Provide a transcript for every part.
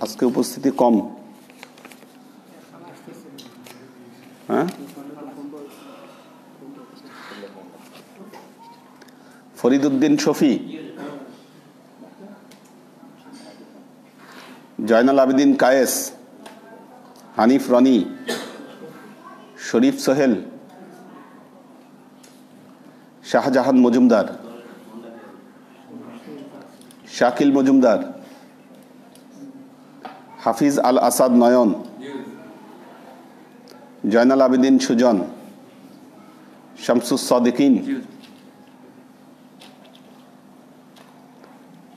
আজকে উপস্থিতি কম। হ্যাঁ, ফরিদউদ্দিন শফি, জয়নাল আবেদিন কায়েস, হানিফ রনি, শরীফ সোহেল, শাহজাহান মজুমদার, শাকিল মজুমদার, হাফিজ আল আসাদ নয়ন, জয়নাল আবেদিন সুজন, শামসুস সাদিকিন,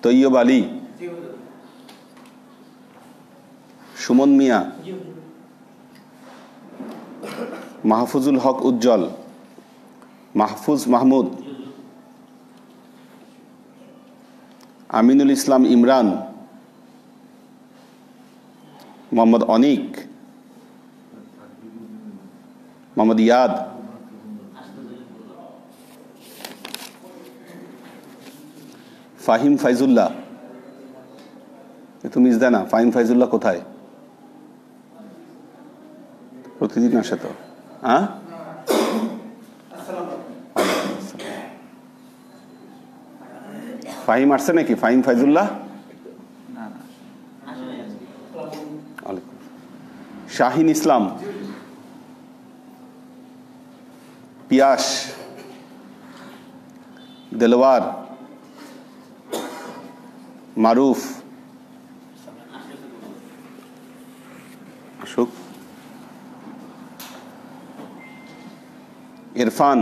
তৈয়ব আলী, সুমন মিয়া, মাহফুজুল হক উজ্জ্বল, মাহফুজ মাহমুদ, আমিনুল ইসলাম ইমরান, মোহাম্মদ অনিক, মোহাম্মদ ইয়াদ, ফাহিম ফাইজুল্লাহ। তুমি মিস না, ফাহিম ফাইজুল্লাহ কোথায়? প্রতিদিন আসে তো। হ্যাঁ, ফাহিম আসছে নাকি? ফাহিম ফাইজুল্লাহ, শাহিন ইসলাম, পিয়াস, দেলওয়ার, মারুফ, আশুক, ইরফান,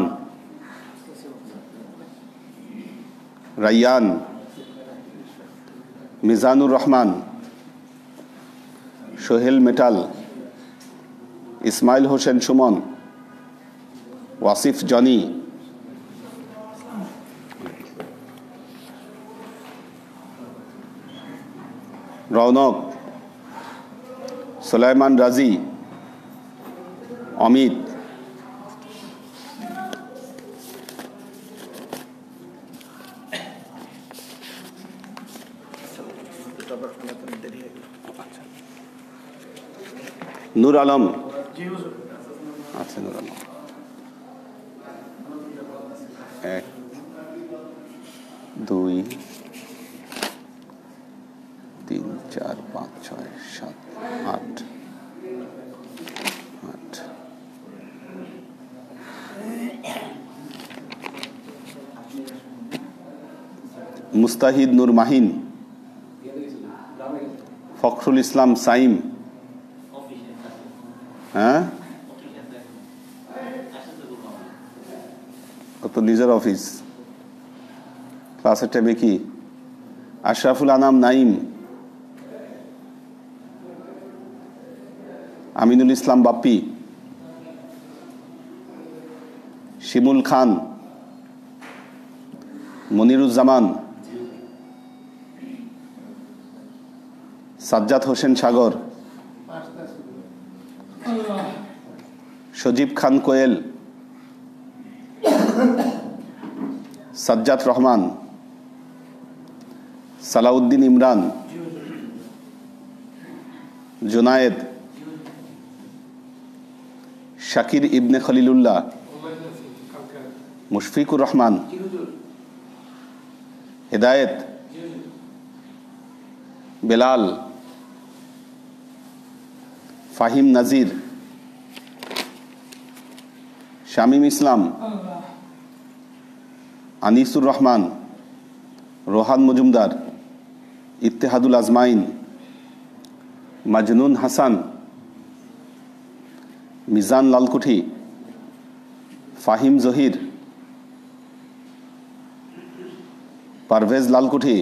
রাইয়ান, মিজানুর রহমান, সোহেল মেটাল, ইসমাইল হোসেন সুমন, ওয়াসিফ জনি, রৌনক, সুলাইমান রাজি, অমিত, নূর আলম। আচ্ছা, নূর আলম 1 2 3 4 5 6 7 8 8 মুস্তাহিদ নূর মাহিন, ফখরুল ইসলাম সাইম। হ্যাঁ, তো নিজের অফিস। ক্লাসের টাইমে কি? আশরাফুল আনাম নাইম, আমিনুল ইসলাম বাপ্পি, শিমুল খান, মনিরুজ্জামান, সাজ্জাদ হোসেন সাগর, সজীব খান কোয়েল, সাজ্জাদ রহমান, সালাউদ্দিন ইমরান, জুনায়েদ, শাকির ইবনে খলিলুল্লাহ, মুশফিকুর রহমান, হেদায়েত, বেলাল, ফাহিম নাজির, শামীম ইসলাম, আনিসুর রহমান, রোহান মজুমদার, ইত্তেহাদুল আজমাইন, মাজনুন হাসান, মিজান লালকুঠি, ফাহিম জহির, পারভেজ লালকুঠি,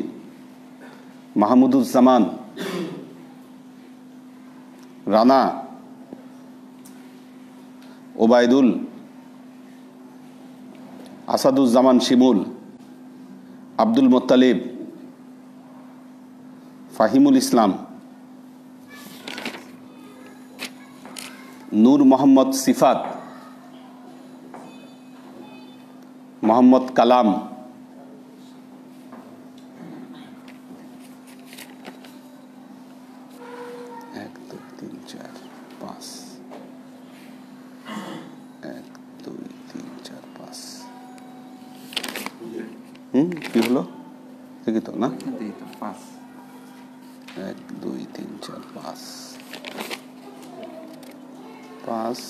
মাহমুদুজ্জামান, রানা, ওবায়দুল, আসাদুজ্জামান শিমুল, আব্দুল মোত্তালিব, ফাহিমুল ইসলাম, নূর মোহাম্মদ সিফাত, মোহাম্মদ কালাম, কি হলো দেখি তো না, 1 2 3 4 5 5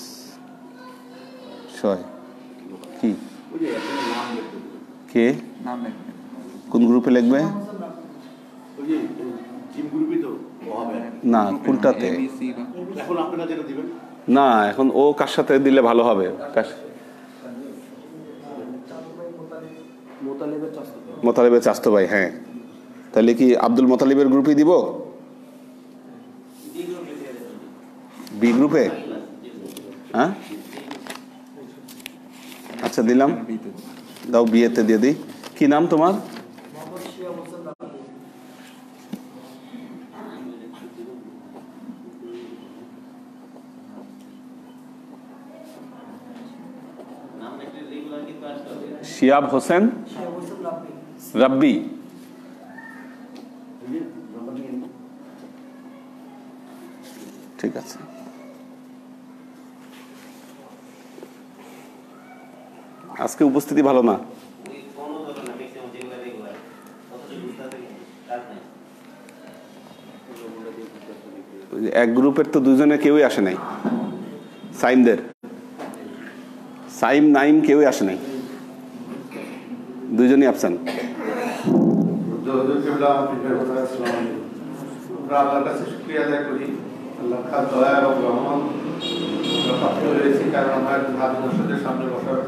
6 কি কে কোন গ্রুপে লিখবে? না কোনটাতে না, এখন ও কার সাথে দিলে ভালো হবে? মোতালেবের চাস্তো ভাই। হ্যাঁ, তাহলে কি আব্দুল মোতালিবের গ্রুপে দিব? বি গ্রুপে? হ্যাঁ আচ্ছা দিলাম, দাও বিয়েতে দিয়ে দিই। কি নাম তোমার? শিয়াব হোসেন রাব্বি। ঠিক আছে, আজকে উপস্থিতি ভালো না। এক গ্রুপের তো দুজনে কেউই আসে নাই, সাইমদের সাইম নাইম কেউই আসে নাই, দুইজনই অ্যাবসেন্ট। আল্লাহর কাছে শুকরিয়া আদায় করি, আল্লাহ খাস দয়া এবং রহমত প্রাপ্ত হয়েছি, কারণ আমরা ভাবি দর্শকদের সামনে বসার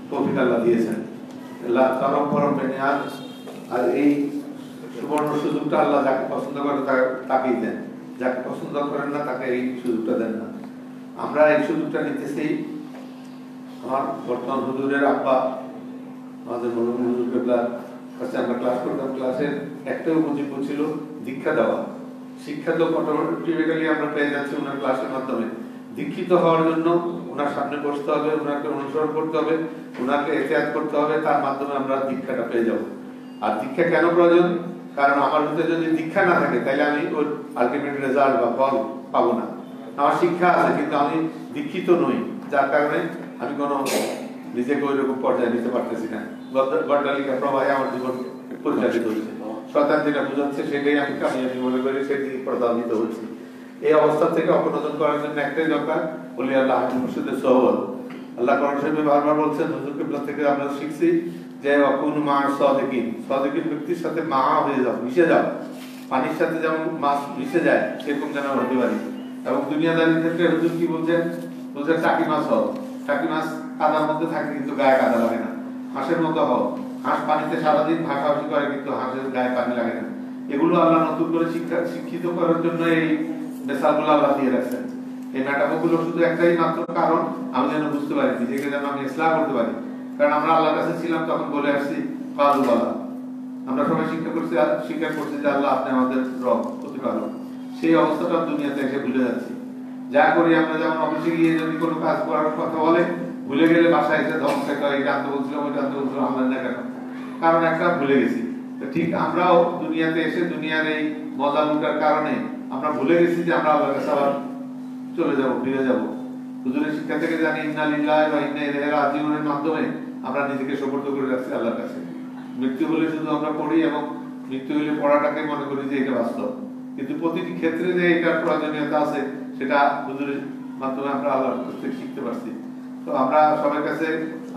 তৌফিক আল্লাহ দিয়েছেন। আল্লাহ চরম পরম বেনিয়াদ। আর এই সুবর্ণ সুযোগটা আল্লাহ যাকে পছন্দ করে তাকেই দেন, যাকে পছন্দ করেন না তাকে এই সুযোগটা দেন না। আমরা এই সুযোগটা নিতেছি। আমার বর্তমান হুজুরের আব্বা আমাদের মরহুম হুজুর কেবলার কাছে আমরা ক্লাস করতাম। ক্লাসের একটাই উপজীব্য ছিল দীক্ষা দেওয়া। শিক্ষা তো অটোমেটিক্যালি আমরা পেয়ে যাচ্ছি ওনার ক্লাসের মাধ্যমে। দীক্ষিত হওয়ার জন্য ওনার সামনে বসতে হবে, ওনাকে অনুসরণ করতে হবে, ওনাকে এহতিয়াত করতে হবে, তার মাধ্যমে আমরা দীক্ষাটা পেয়ে যাব। আর দীক্ষা কেন প্রয়োজন? কারণ আমার ভিতরে যদি দীক্ষা না থাকে তাহলে আমি ওর আলটিমেট রেজাল্ট বা ফল পাবো না। আমার শিক্ষা আছে কিন্তু আমি দীক্ষিত নই, যার কারণে আমি কোনো নিজেকে ওই রকম পর্যায়ে নিতে পারতেছি না। গড্ডালিকা প্রবাহে আমার জীবন পরিচালিত হচ্ছে। শয়তান যেটা বুঝাচ্ছে সেটাই আমি কামিয়াবি মনে করি, সেটি প্রতারিত হচ্ছে। এই অবস্থা থেকে অপনোদন করার জন্য একটাই দরকার, বলি আল্লাহ মুর্শিদের সোহবত। আল্লাহ কোরআন শরীফে বারবার বলছেন, হুজুর কিবলা থেকে আমরা শিখছি যে অকুন মা সাদিকিন, সাদিকিন ব্যক্তির সাথে মা হয়ে যাও, মিশে যাও। পানির সাথে যেমন মাছ মিশে যায় সেরকম যেন হতে পারি। এবং দুনিয়াদারির ক্ষেত্রে হুজুর কি বলছেন? বলছেন টাকি মাছ হও। টাকি মাছ কাদার মধ্যে থাকে কিন্তু গায়ে কাদা লাগে না। হাঁসের মতো হও। হাঁস পানিতে সারাদিন ভাসাভাসি করে কিন্তু হাঁসের গায়ে পানি লাগে না। এগুলো আল্লাহ নতুন করে শিক্ষিত করার জন্য এই মেসালগুলো আল্লাহ দিয়ে রাখছেন। এই নাটকগুলো শুধু একটাই মাত্র কারণ, আমি যেন বুঝতে পারি, নিজেকে যেন আমি ইসলাম করতে পারি। কারণ আমরা আল্লাহর কাছে ছিলাম তখন বলে আসছি কাজু বালা। আমরা সবাই স্বীকার করছি যে আল্লাহ আপনি আমাদের রব, প্রতিপালক। সেই অবস্থাটা দুনিয়াতে এসে ভুলে যাচ্ছি। যা করি আমরা, যেমন অফিসে গিয়ে যদি কোনো কাজ করার কথা বলে, ভুলে গেলে বাসায় এসে ধমক খেতে হয়, এটা আনতে বলছিলাম, ওইটা আনতে বলছিলাম, আমরা না কেন? কারণ একটা ভুলে গেছি। ঠিক আমরাও দুনিয়াতে এসে দুনিয়ার এই মজা লুটার কারণে আমরা ভুলে গেছি যে আমরা আল্লাহর কাছে আবার চলে যাব, ফিরে যাব। হুজুরের শিক্ষা থেকে জানি ইন্না লিল্লাহি ওয়া ইন্না ইলাইহি রাজিউনের মাধ্যমে আমরা নিজেকে সুপর্দ করে রাখছি আল্লাহর কাছে। মৃত্যু হলে শুধু আমরা পড়ি এবং মৃত্যু হলে পড়াটাকে মনে করি যে এটা বাস্তব, কিন্তু প্রতিটি ক্ষেত্রে যে এটার প্রয়োজনীয়তা আছে সেটা হুজুরের মাধ্যমে আমরা আল্লাহর কাছ থেকে শিখতে পারছি। তো আমরা সবার কাছে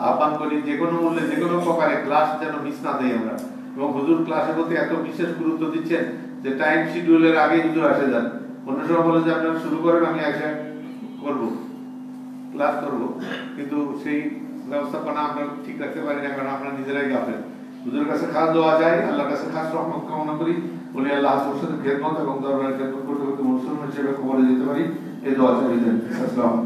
আহ্বান করি যে কোনো মূল্যে যে কোনো প্রকারে ক্লাস যেন মিস না দেই আমরা। এবং হুজুর ক্লাসের প্রতি এত বিশেষ গুরুত্ব দিচ্ছেন যে টাইম শিডিউলের আগে হুজুর আসে যান। অন্য সময় বলে যে আপনারা শুরু করেন, আমি এসে করবো, ক্লাস করবো, কিন্তু সেই ব্যবস্থাপনা আমরা ঠিক রাখতে পারি না, কারণ আমরা নিজেরাই গাফেল। হুজুরের কাছে খাস দেওয়া যায়, আল্লাহর কাছে খাস রহমত কামনা করি, বলি আল্লাহ মুর্শিদের খেদমত এবং দরবারের খেদমত করতে করতে মুসলিম হিসেবে খবরে যেতে পারি। এই দোয়া চাই দেন। আসসালাম।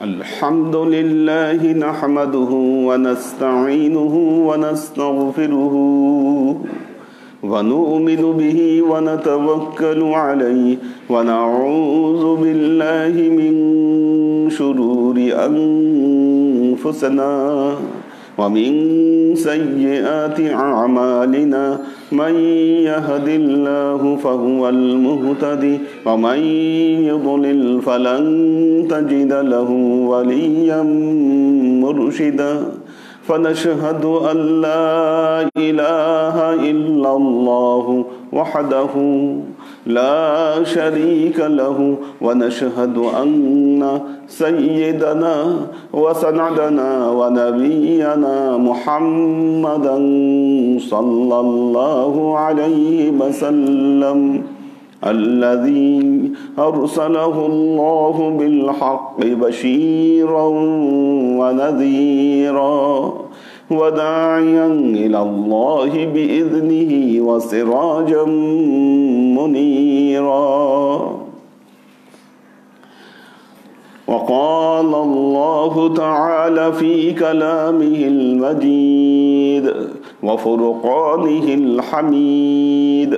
الحمد لله نحمده ونستعينه ونستغفره ونؤمن به ونتوكل عليه ونعوذ بالله من شرور أنفسنا ومن سيئات أعمالنا من يهد الله فهو المهتدي ومن يضلل فلن تجد له وليا مرشدا فنشهد أن لا إله إلا الله وحده لا شريك له ونشهد أن سيدنا وسندنا ونبينا محمدا صلى الله عليه وسلم الذي أرسله الله بالحق بشيرا ونذيرا وداعيا إلى الله بإذنه وسراجا منيرا وقال الله تعالى في كلامه المجيد وفرقانه الحميد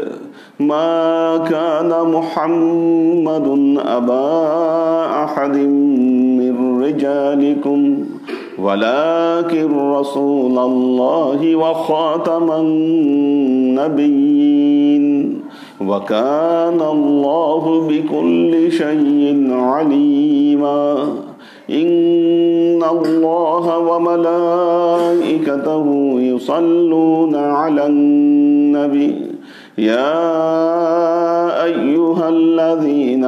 ما كان محمد أبا أحد من رجالكم ولكن رسول الله وخاتم النبيين وكان الله بكل شيء عليما إن الله وملائكته يصلون على النبي يا أيها الذين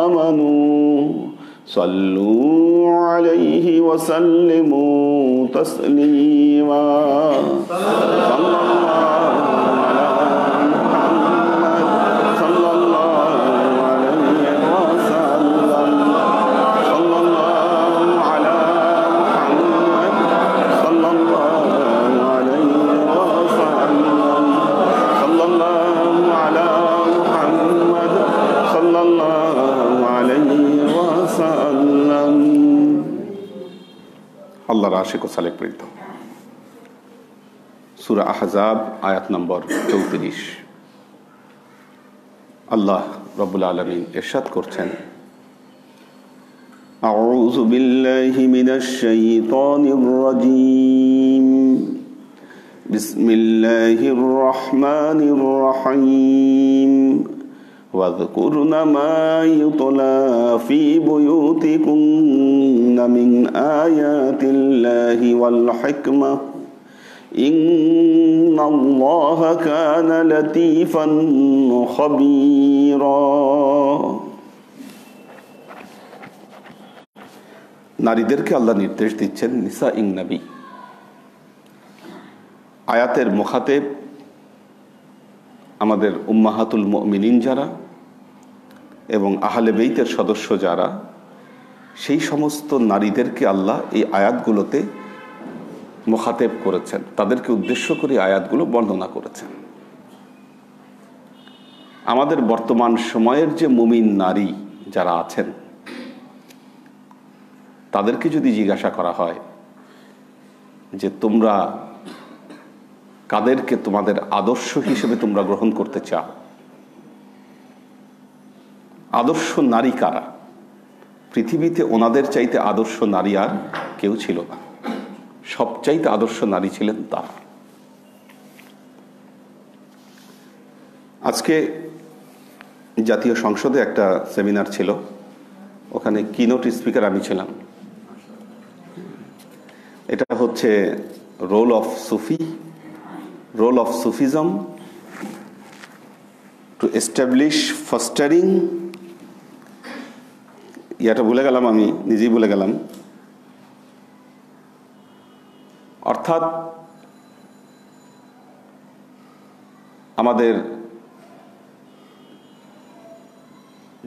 آمنوا صلوا عليه وسلموا تسليما আল্লাহর আশিক ও সালেক প্রীত। সূরা আহজাব আয়াত নম্বর 34। আল্লাহ রাব্বুল আলামিন ইরশাদ করছেন, আউযু বিল্লাহি মিনাশ শাইতানির রাজীম বিসমিল্লাহির রহমানির রহিম واذكرن ما يتلى في بيوتكن من آيات الله والحكمة إن الله كان لطيفا خبيرا। নারীদেরকে আল্লাহ নির্দেশ দিচ্ছেন নিসা ইন নবী। আয়াতের মুখাতেব আমাদের উম্মাহাতুল মুমিনিন যারা এবং আহলে বেইতের সদস্য যারা, সেই সমস্ত নারীদেরকে আল্লাহ এই আয়াতগুলোতে মুখাতেব করেছেন, তাদেরকে উদ্দেশ্য করে আয়াতগুলো বর্ণনা করেছেন। আমাদের বর্তমান সময়ের যে মুমিন নারী যারা আছেন, তাদেরকে যদি জিজ্ঞাসা করা হয় যে তোমরা কাদেরকে তোমাদের আদর্শ হিসেবে তোমরা গ্রহণ করতে চাও, আদর্শ নারী কারা? পৃথিবীতে ওনাদের চাইতে আদর্শ নারী আর কেউ ছিল না, সবচাইতে আদর্শ নারী ছিলেন তারা। আজকে জাতীয় সংসদে একটা সেমিনার ছিল, ওখানে কিনোট স্পিকার আমি ছিলাম। এটা হচ্ছে role of Sufism to establish fostering, ইয়াটা ভুলে গেলাম, আমি নিজেই ভুলে গেলাম। অর্থাৎ আমাদের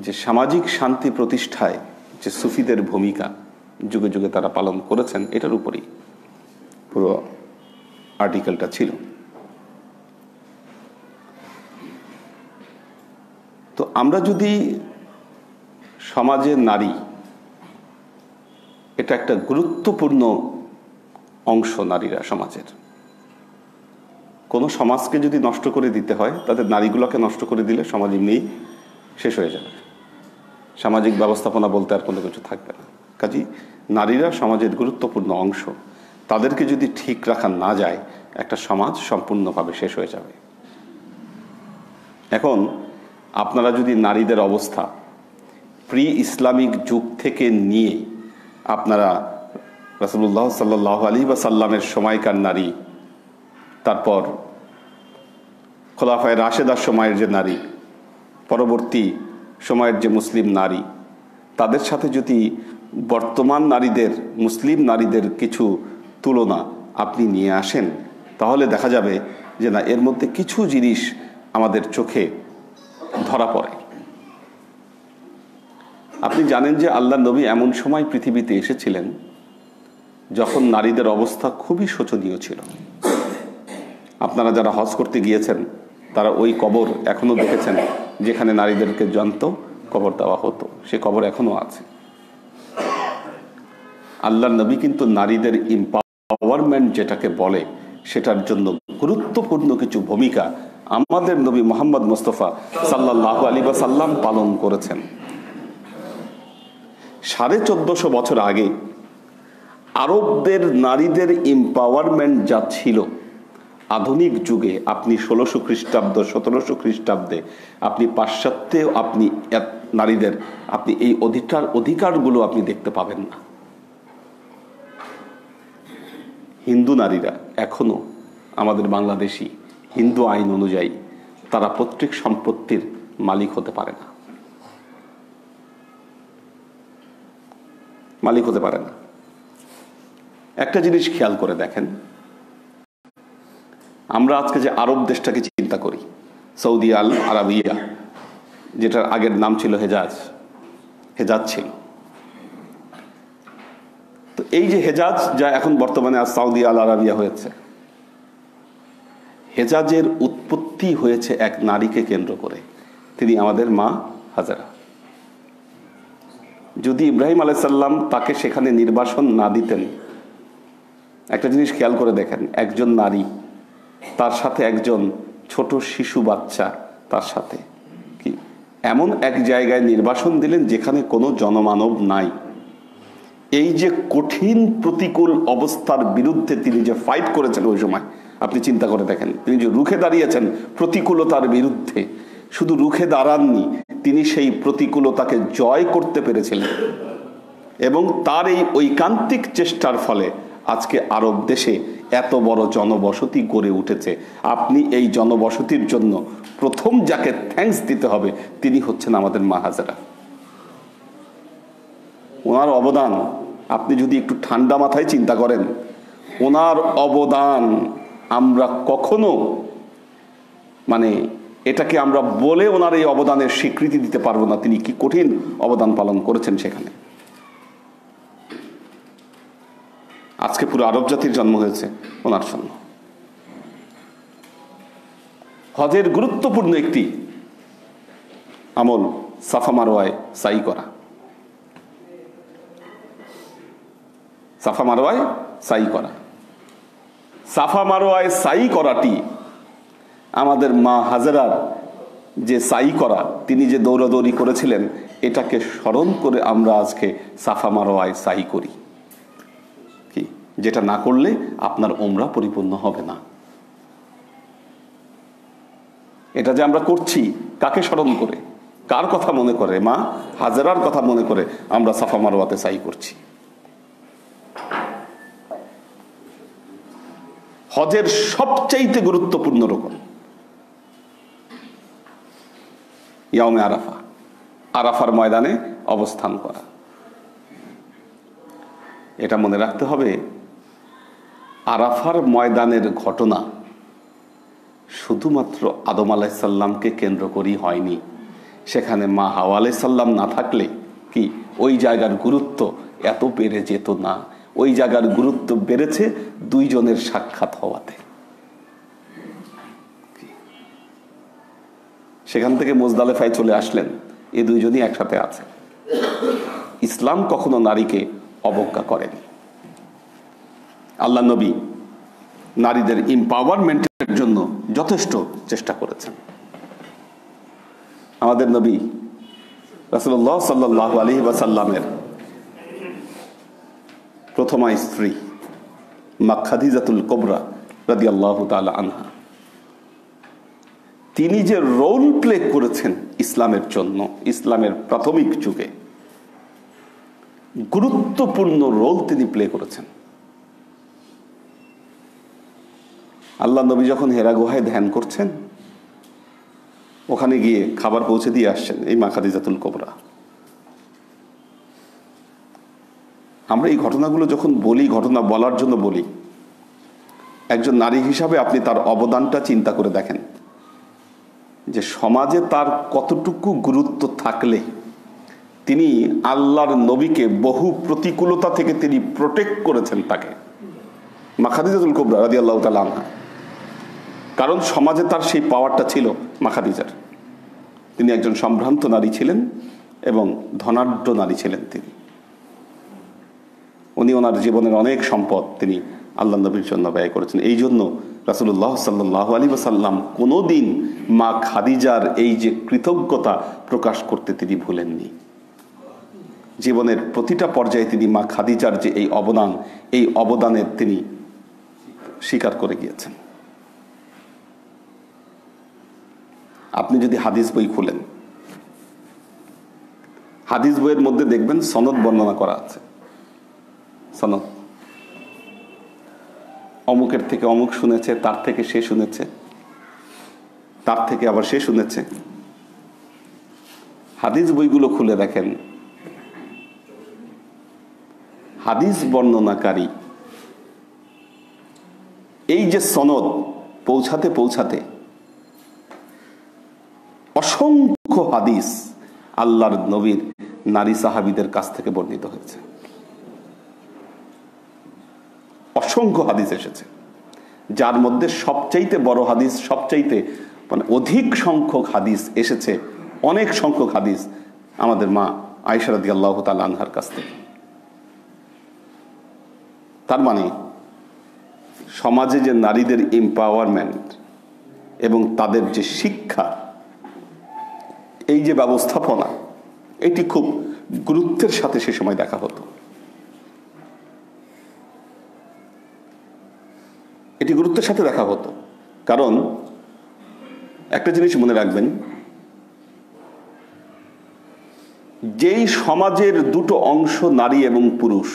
যে সামাজিক শান্তি প্রতিষ্ঠায় যে সুফিদের ভূমিকা যুগে যুগে তারা পালন করেছেন, এটার উপরই পুরো আর্টিকেলটা ছিল। তো আমরা যদি সমাজের নারী, এটা একটা গুরুত্বপূর্ণ অংশ, নারীরা সমাজের কোনো সমাজকে যদি নষ্ট করে দিতে হয়, তাদের নারীগুলোকে নষ্ট করে দিলে সমাজ এমনিই শেষ হয়ে যাবে, সামাজিক ব্যবস্থাপনা বলতে আর কোনো কিছু থাকবে না। কাজেই নারীরা সমাজের গুরুত্বপূর্ণ অংশ, তাদেরকে যদি ঠিক রাখা না যায়, একটা সমাজ সম্পূর্ণভাবে শেষ হয়ে যাবে। এখন আপনারা যদি নারীদের অবস্থা প্রি ইসলামিক যুগ থেকে নিয়ে আপনারা রাসূলুল্লাহ সাল্লাল্লাহু আলাইহি ওয়াসাল্লামের সময়কার নারী, তারপর খোলাফায়ে রাশেদার সময়ের যে নারী, পরবর্তী সময়ের যে মুসলিম নারী, তাদের সাথে যদি বর্তমান নারীদের, মুসলিম নারীদের কিছু তুলনা আপনি নিয়ে আসেন, তাহলে দেখা যাবে যে না, এর মধ্যে কিছু জিনিস আমাদের চোখে ধরা পড়ে। আপনি জানেন যে আল্লাহ নবী এমন সময় পৃথিবীতে এসেছিলেন যখন নারীদের অবস্থা খুবই শোচনীয় ছিল। আপনারা যারা হজ করতে গিয়েছেন তারা ওই কবর এখনো দেখেছেন যেখানে নারীদেরকে জ্যান্ত কবর দেওয়া হতো, সে কবর এখনো আছে। আল্লাহ নবী কিন্তু নারীদের এম্পাওয়ারমেন্ট যেটাকে বলে, সেটার জন্য গুরুত্বপূর্ণ কিছু ভূমিকা আমাদের নবী মুহাম্মদ মুস্তাফা সাল্লাল্লাহু আলাইহি ওয়াসাল্লাম পালন করেছেন। 1450 বছর আগে আরবদের নারীদের এম্পাওয়ারমেন্ট যা ছিল, আধুনিক যুগে আপনি 1600 খ্রিস্টাব্দ 1700 খ্রিস্টাব্দে আপনি পাশ্চাত্যে আপনি নারীদের আপনি এই অধিকারগুলো আপনি দেখতে পাবেন না। হিন্দু নারীরা এখনো আমাদের বাংলাদেশি হিন্দু আইন অনুযায়ী তারা পৈতৃক সম্পত্তির মালিক হতে পারে না, মালিক হতে পারে না। একটা জিনিস খেয়াল করে দেখেন, আমরা আজকে যে আরব দেশটাকে চিন্তা করি, সৌদি আল আরাবিয়া, যেটার আগের নাম ছিল হেজাজ ছিল। তো এই যে হেজাজ, যা এখন বর্তমানে আজ সৌদি আল আরাবিয়া হয়েছে, হেজাজের উৎপত্তি হয়েছে এক নারীকে কেন্দ্র করে, তিনি আমাদের মা হাজেরা। যদি ইব্রাহিম আলাইহিস সালাম তাকে সেখানে নির্বাসন না দিতেন, একটা জিনিস খেয়াল করে দেখেন, একজন নারী, তার সাথে একজন ছোট শিশু বাচ্চা, তার সাথে কি এমন এক জায়গায় নির্বাসন দিলেন যেখানে কোনো জনমানব নাই। এই যে কঠিন প্রতিকূল অবস্থার বিরুদ্ধে তিনি যে ফাইট করেছেন ওই সময়, আপনি চিন্তা করে দেখেন, তিনি যে রুখে দাঁড়িয়েছেন প্রতিকূলতার বিরুদ্ধে, শুধু রুখে দাঁড়াননি, তিনি সেই প্রতিকূলতাকে জয় করতে পেরেছিলেন। এবং তার এই ঐকান্তিক চেষ্টার ফলে আজকে আরব দেশে এত বড় জনবসতি গড়ে উঠেছে। আপনি এই জনবসতির জন্য প্রথম যাকে থ্যাঙ্কস দিতে হবে তিনি হচ্ছেন আমাদের মা হাজেরা। ওনার অবদান আপনি যদি একটু ঠান্ডা মাথায় চিন্তা করেন, ওনার অবদান আমরা কখনো এটাকে আমরা বলে ওনার এই অবদানের স্বীকৃতি দিতে পারবো না। তিনি কি কঠিন অবদান পালন করেছেন সেখানে। আজকে পুরো আরব জাতির জন্ম হয়েছে ওনার জন্য। হজের গুরুত্বপূর্ণ একটি আমল সাফা মারওয়ায় সাই করা। সাফা মারওয়ায় সাই করা, সাফা মারওয়ায় সাই করাটি আমাদের মা হাজেরার যে সাই করা, তিনি যে দৌড়াদৌড়ি করেছিলেন, এটাকে স্মরণ করে আমরা আজকে সাফা মারওয়ায় সাই করি। কি, যেটা না করলে আপনার উমরা পরিপূর্ণ হবে না। এটা যে আমরা করছি কাকে স্মরণ করে, কার কথা মনে করে? মা হাজেরার কথা মনে করে আমরা সাফা মারওয়াতে সাই করছি। হজের সবচাইতে গুরুত্বপূর্ণ রকম ইয়াউমে আরাফা, আরাফার ময়দানে অবস্থান করা। এটা মনে রাখতে হবে, আরাফার ময়দানের ঘটনা শুধুমাত্র আদম আলাইহিস সালামকে কেন্দ্র করেই হয়নি। সেখানে মা হাওয়া আলাইহিস সালাম না থাকলে কি ওই জায়গার গুরুত্ব এত বেড়ে যেত না। ওই জায়গার গুরুত্ব বেড়েছে দুইজনের সাক্ষাৎ হওয়াতে। সেখান থেকে মুজদালেফায় চলে আসলেন, এই দুইজনই একসাথে আছে। ইসলাম কখনো নারীকে অবজ্ঞা করেনি। আল্লাহ নবী নারীদের এম্পাওয়ারমেন্টের জন্য যথেষ্ট চেষ্টা করেছেন। আমাদের নবী রাসূলুল্লাহ সাল্লাল্লাহু আলাইহি ওয়াসাল্লামের প্রথমা স্ত্রী মা খাদিজাতুল কুবরা রাদিয়াল্লাহু তাআলা আনহা, তিনি যে রোল প্লে করেছেন ইসলামের জন্য, ইসলামের প্রাথমিক যুগে গুরুত্বপূর্ণ রোল তিনি প্লে করেছেন। আল্লাহ নবী যখন হেরা গুহায় ধ্যান করছেন, ওখানে গিয়ে খাবার পৌঁছে দিয়ে আসছেন এই মা খাদিজাতুল কুবরা। আমরা এই ঘটনাগুলো যখন বলি, ঘটনা বলার জন্য বলি, একজন নারী হিসাবে আপনি তার অবদানটা চিন্তা করে দেখেন যে সমাজে তার কতটুকু গুরুত্ব থাকলে তিনি আল্লাহর নবীকে বহু প্রতিকূলতা থেকে তিনি প্রোটেক্ট করেছেন তাকে, মা খাদিজাতুল কুবরা রাদিয়াল্লাহু তাআলা আনহা। কারণ সমাজে তার সেই পাওয়ারটা ছিল মা খাদিজার। তিনি একজন সম্ভ্রান্ত নারী ছিলেন এবং ধনাঢ্য নারী ছিলেন। উনি ওনার জীবনের অনেক সম্পদ তিনি আল্লাহ নবীর জন্য ব্যয় করেছেন। এই জন্য রাসূলুল্লাহ সাল্লাল্লাহু আলাইহি ওয়াসাল্লাম কোনোদিন মা খাদিজার এই যে কৃতজ্ঞতা প্রকাশ করতে তিনি ভুলেননি। জীবনের প্রতিটা পর্যায়ে তিনি মা খাদিজার যে এই অবদান, এই অবদানের তিনি স্বীকার করে গিয়েছেন। আপনি যদি হাদিস বই খুলেন, হাদিস বইয়ের মধ্যে দেখবেন সনদ বর্ণনা করা আছে। সনদ, অমুকের থেকে অমুক শুনেছে, তার থেকে সে শুনেছে, তার থেকে আবার সে শুনেছে। হাদিস বইগুলো খুলে দেখেন, হাদিস বর্ণনাকারী এই যে সনদ পৌঁছাতে পৌঁছাতে অসংখ্য হাদিস আল্লাহর নবীর নারী সাহাবীদের কাছ থেকে বর্ণিত হয়েছে। অসংখ্য হাদিস এসেছে, যার মধ্যে সবচাইতে বড় হাদিস, সবচাইতে মানে অধিক সংখ্যক হাদিস এসেছে, অনেক সংখ্যক হাদিস আমাদের মা আয়েশা রাদিয়াল্লাহু তাআলা আনহার কাছ থেকে। তার মানে সমাজে যে নারীদের এম্পাওয়ারমেন্ট এবং তাদের যে শিক্ষা, এই যে ব্যবস্থাপনা, এটি খুব গুরুত্বের সাথে সে সময় দেখা হতো। এটি গুরুত্বের সাথে দেখা হতো। কারণ একটা জিনিস মনে রাখবেন, যেই সমাজের দুটো অংশ নারী এবং পুরুষ,